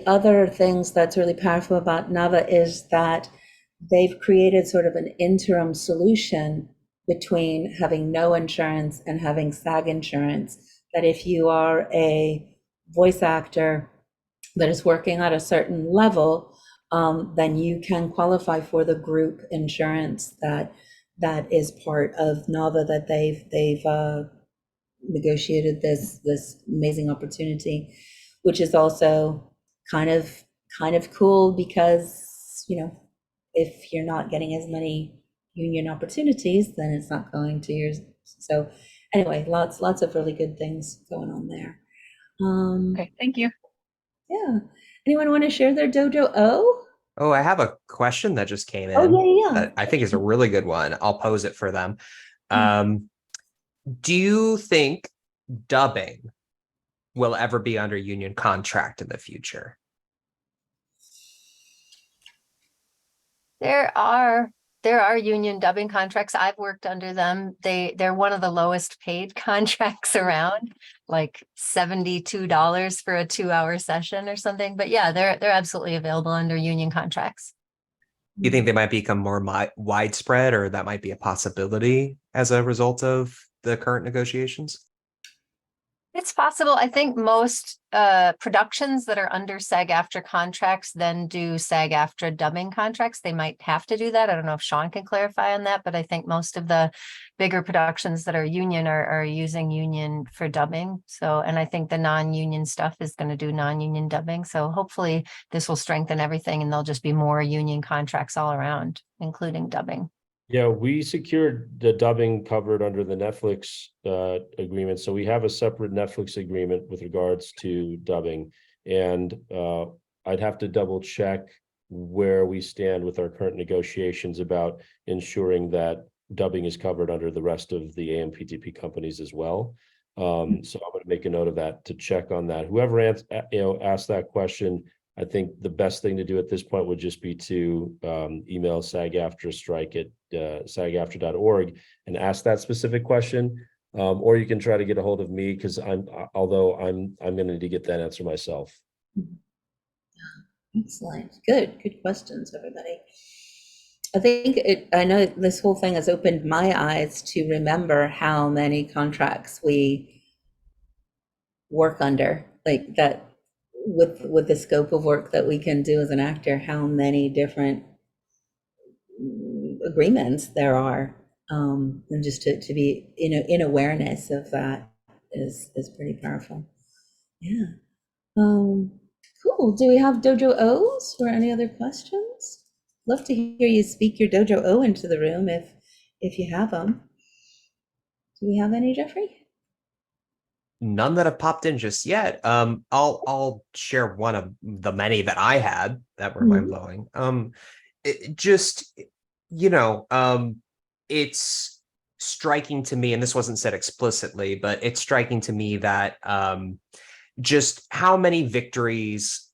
other things that's really powerful about NAVA is that they've created sort of an interim solution between having no insurance and having SAG insurance, that if you are a voice actor that is working at a certain level, then you can qualify for the group insurance that is part of NAVA, that they've negotiated this amazing opportunity, which is also kind of cool because, if you're not getting as many union opportunities, then it's not going to yours. So anyway, lots of really good things going on there. Okay, thank you. Yeah. Anyone want to share their Dojo O? Oh, I have a question that just came in. Oh, yeah. That I think is a really good one. I'll pose it for them. Do you think dubbing will ever be under union contract in the future? There are union dubbing contracts. I've worked under them. They're one of the lowest paid contracts around, like $72 for a 2-hour session or something. But yeah, they're absolutely available under union contracts. Do you think they might become more widespread, or that might be a possibility as a result of the current negotiations? It's possible. I think most productions that are under SAG-AFTRA contracts then do SAG-AFTRA dubbing contracts. They might have to do that. I don't know if Shaan can clarify on that, but I think most of the bigger productions that are union are using union for dubbing. So, and I think the non-union stuff is going to do non-union dubbing. So hopefully this will strengthen everything and there'll just be more union contracts all around, including dubbing. Yeah, we secured the dubbing covered under the Netflix agreement. So we have a separate Netflix agreement with regards to dubbing. And I'd have to double check where we stand with our current negotiations about ensuring that dubbing is covered under the rest of the AMPTP companies as well. So I'm going to make a note of that to check on that. Whoever asked that question, I think the best thing to do at this point would just be to email SAG-AFTRA Strike at sagaftra.org and ask that specific question. Or you can try to get a hold of me, because I'm going to need to get that answer myself. Excellent. Good questions, everybody. I know this whole thing has opened my eyes to remember how many contracts we work under, like that with the scope of work that we can do as an actor, how many different agreements there are, and just to be in awareness of that is pretty powerful. Yeah. Cool. Do we have Dojo O's or any other questions? Love to hear you speak your Dojo O into the room if you have them. Do we have any, Jeffrey? None that have popped in just yet. I'll share one of the many that I had that were mind blowing. It's striking to me, and this wasn't said explicitly, but it's striking to me that just how many victories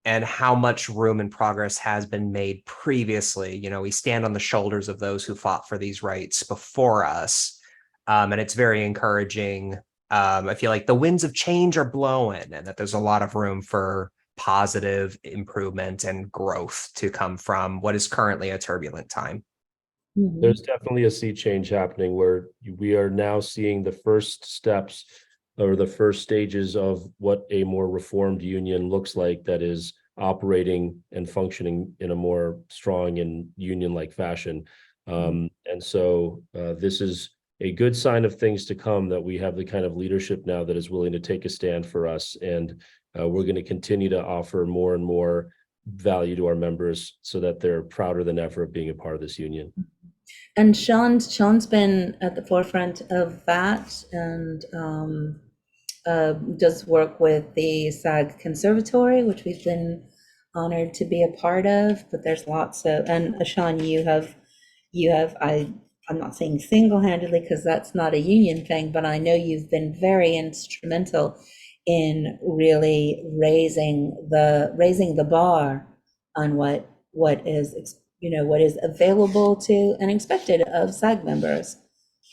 and how much room and progress has been made previously. We stand on the shoulders of those who fought for these rights before us. And it's very encouraging. I feel like the winds of change are blowing and that there's a lot of room for positive improvement and growth to come from what is currently a turbulent time. There's definitely a sea change happening where we are now seeing the first steps or the first stages of what a more reformed union looks like, that is operating and functioning in a more strong and union-like fashion. And so this is a good sign of things to come, that we have the kind of leadership now that is willing to take a stand for us. And we're going to continue to offer more and more value to our members so that they're prouder than ever of being a part of this union. And Shaan's been at the forefront of that, and does work with the SAG Conservatory, which we've been honored to be a part of. But there's lots of, and Shaan, I'm not saying single-handedly because that's not a union thing, but I know you've been very instrumental in really raising the bar on what is available to and expected of SAG members.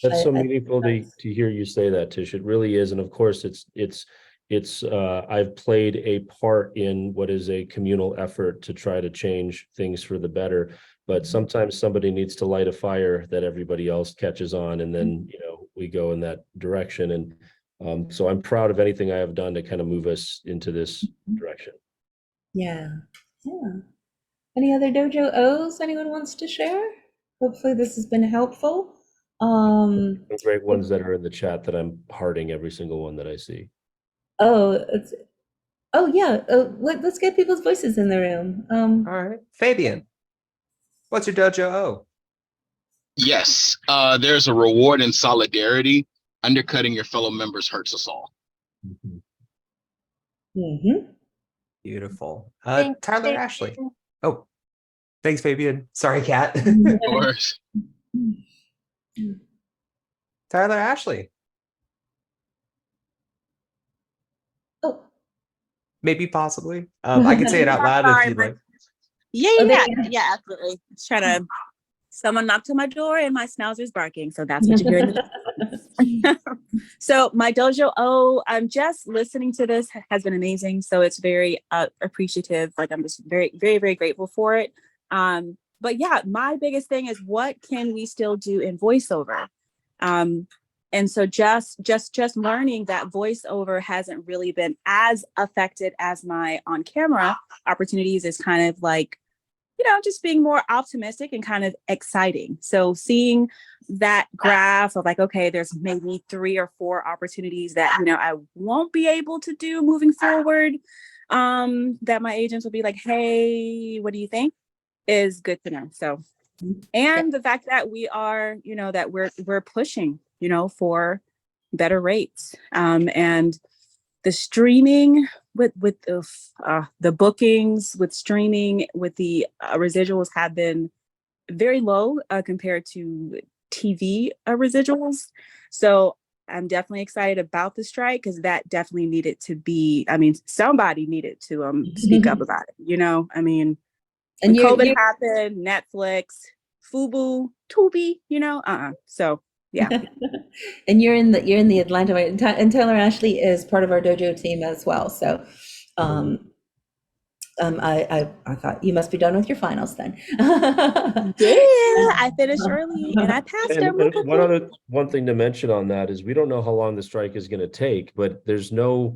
That's so meaningful to hear you say that, Tish. It really is. And of course, it's I've played a part in what is a communal effort to try to change things for the better. But sometimes somebody needs to light a fire that everybody else catches on, and then we go in that direction. And so I'm proud of anything I have done to kind of move us into this direction. Yeah. Any other Dojo O's anyone wants to share? Hopefully this has been helpful. Some great ones that are in the chat that I'm hearting every single one that I see. Let's get people's voices in the room. All right, Fabian, what's your Dojo O? Yes, there's a reward in solidarity. Undercutting your fellow members hurts us all. Beautiful. Thanks, Tyler Fabian. Ashley. Oh, thanks, Fabian. Sorry, Kat. Of course. Tyler Ashley. Oh, Maybe, possibly. I can say it out loud if you'd like. Yeah, absolutely. Just trying to. Someone knocked on my door and my schnauzer's barking, so that's what you hear. So my Dojo O, I'm just listening to this has been amazing. So it's very appreciative. Like I'm just very, very, very grateful for it. But yeah, my biggest thing is what can we still do in voiceover? And so just learning that voiceover hasn't really been as affected as my on-camera opportunities is kind of like, just being more optimistic and kind of exciting. So seeing that graph of like, okay, there's maybe 3 or 4 opportunities that, I won't be able to do moving forward, that my agents will be like, hey, what do you think? Is good to know. So, and the fact that we are, that we're pushing, for better rates, and the streaming with the bookings with streaming with the residuals have been very low compared to TV residuals. So I'm definitely excited about the strike because that definitely needed to be. Somebody needed to speak up about it. And when COVID happened, Netflix, Fubu, Tubi, So yeah. And you're in the Atlanta area, and Taylor Ashley is part of our Dojo team as well. So I thought you must be done with your finals then. I finished early and I passed them. One thing to mention on that is we don't know how long the strike is going to take, but there's no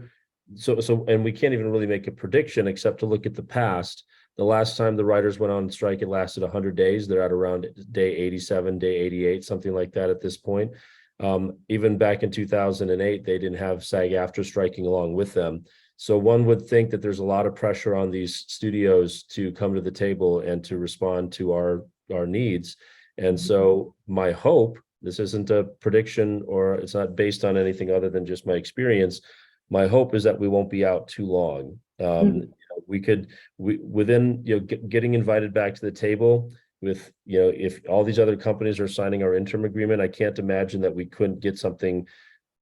and we can't even really make a prediction except to look at the past. The last time the writers went on strike, it lasted 100 days. They're at around day 87, day 88, something like that at this point. Even back in 2008, they didn't have SAG-AFTRA striking along with them. So one would think that there's a lot of pressure on these studios to come to the table and to respond to our needs. And so my hope, this isn't a prediction or it's not based on anything other than just my experience. My hope is that we won't be out too long. Within getting invited back to the table with, if all these other companies are signing our interim agreement, I can't imagine that we couldn't get something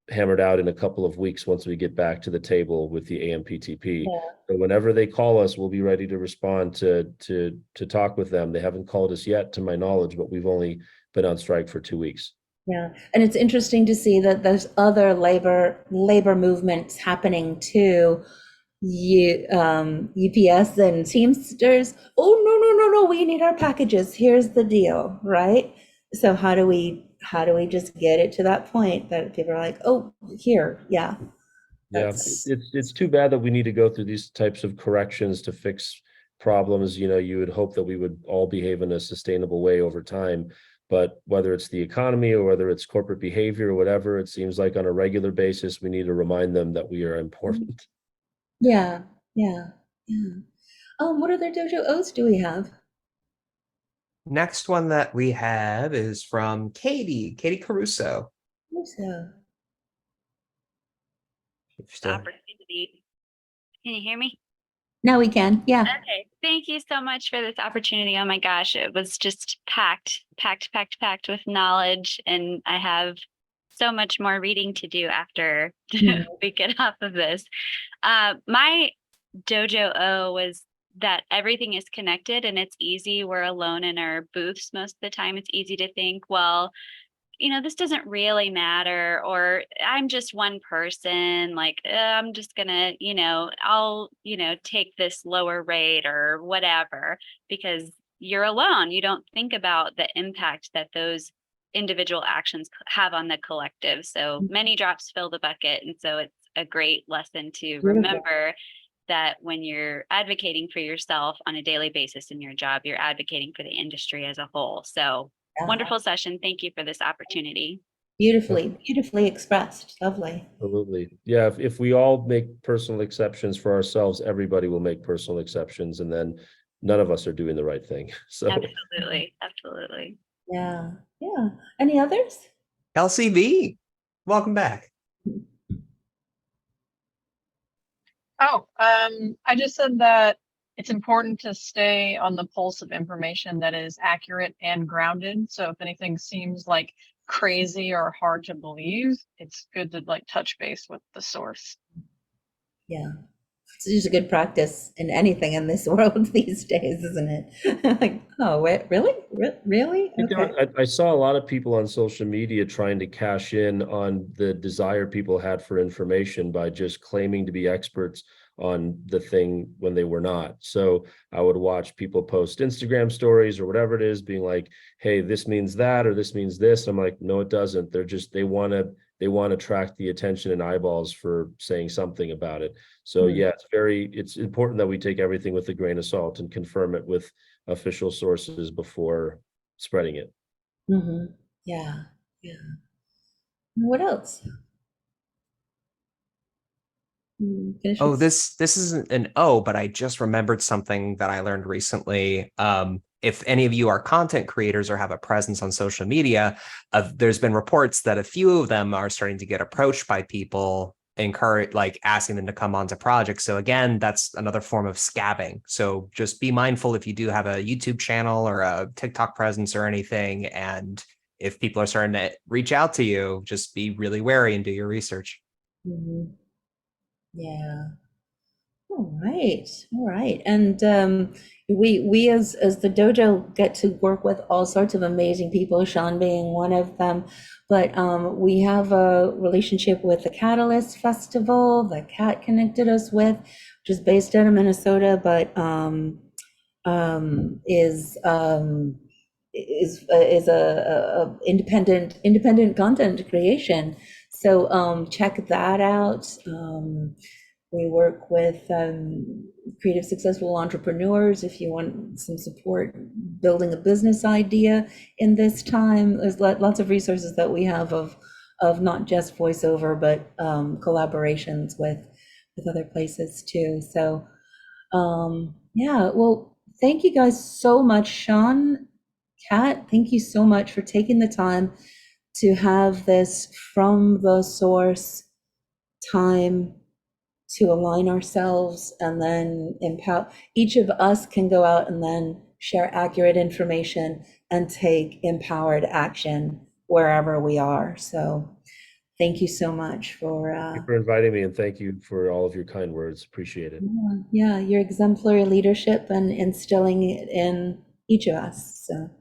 hammered out in a couple of weeks once we get back to the table with the AMPTP. Yeah. So whenever they call us, we'll be ready to respond to talk with them. They haven't called us yet, to my knowledge, but we've only been on strike for 2 weeks. Yeah, and it's interesting to see that there's other labor movements happening too. UPS and Teamsters. Oh, no, we need our packages. Here's the deal, right? So how do we just get it to that point that people are like, oh, here, yeah. Yeah, it's too bad that we need to go through these types of corrections to fix problems. You would hope that we would all behave in a sustainable way over time. But whether it's the economy or whether it's corporate behavior or whatever, it seems like on a regular basis, we need to remind them that we are important. Yeah. What other Dojo O's do we have? Next one that we have is from Katie Caruso. So, opportunity. Can you hear me? now we can, yeah. Okay. Thank you so much for this opportunity. Oh my gosh, it was just packed with knowledge, and I have so much more reading to do after we get off of this. My Dojo O was that everything is connected and it's easy. We're alone in our booths most of the time. It's easy to think, well, this doesn't really matter, or I'm just one person, like, I'm just gonna, I'll, take this lower rate or whatever, because you're alone. You don't think about the impact that those individual actions have on the collective. So many drops fill the bucket. And so it's a great lesson to remember that when you're advocating for yourself on a daily basis in your job, you're advocating for the industry as a whole. So wonderful session. Thank you for this opportunity. Beautifully expressed. Lovely. Absolutely. Yeah, if we all make personal exceptions for ourselves, everybody will make personal exceptions, and then none of us are doing the right thing. So Absolutely. Yeah. Any others? LCB, welcome back. I just said that it's important to stay on the pulse of information that is accurate and grounded. So if anything seems like crazy or hard to believe, it's good to touch base with the source. Yeah. It's just a good practice in anything in this world these days, isn't it? Like, oh, wait, really? Okay. I saw a lot of people on social media trying to cash in on the desire people had for information by just claiming to be experts on the thing when they were not. So I would watch people post Instagram stories or whatever it is, being like, hey, this means that, or this means this. I'm like, no, it doesn't. They want to attract the attention and eyeballs for saying something about it. So yeah, it's important that we take everything with a grain of salt and confirm it with official sources before spreading it. Yeah. What else? Oh, this isn't an O, but I just remembered something that I learned recently. If any of you are content creators or have a presence on social media, there's been reports that a few of them are starting to get approached by people, asking them to come onto projects. So again, that's another form of scabbing. So just be mindful if you do have a YouTube channel or a TikTok presence or anything. And if people are starting to reach out to you, just be really wary and do your research. Yeah. All right. And we as the dojo get to work with all sorts of amazing people, Shaan being one of them. But we have a relationship with the Catalyst Festival that Kat connected us with, which is based out of Minnesota, but is a independent content creation. So check that out. We work with creative, successful entrepreneurs. If you want some support building a business idea in this time, there's lots of resources that we have of not just voiceover, but collaborations with other places too. So yeah, well, thank you guys so much. Shaan, Kat, thank you so much for taking the time to have this from the source time to align ourselves, and then empower. Each of us can go out and then share accurate information and take empowered action wherever we are. So thank you so much for Thank you for inviting me, and thank you for all of your kind words. Appreciate it. yeah, your exemplary leadership and instilling it in each of us. So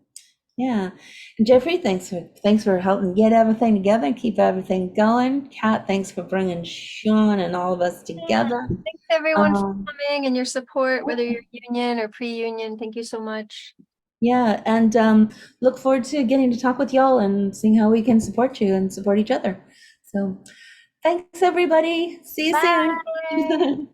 yeah. And Jeffrey, thanks for helping get everything together and keep everything going. Kat, thanks for bringing Shaan and all of us together. Thanks everyone for coming and your support, whether you're union or pre-union. Thank you so much. Yeah, and look forward to getting to talk with y'all and seeing how we can support you and support each other. So thanks, everybody. See you soon.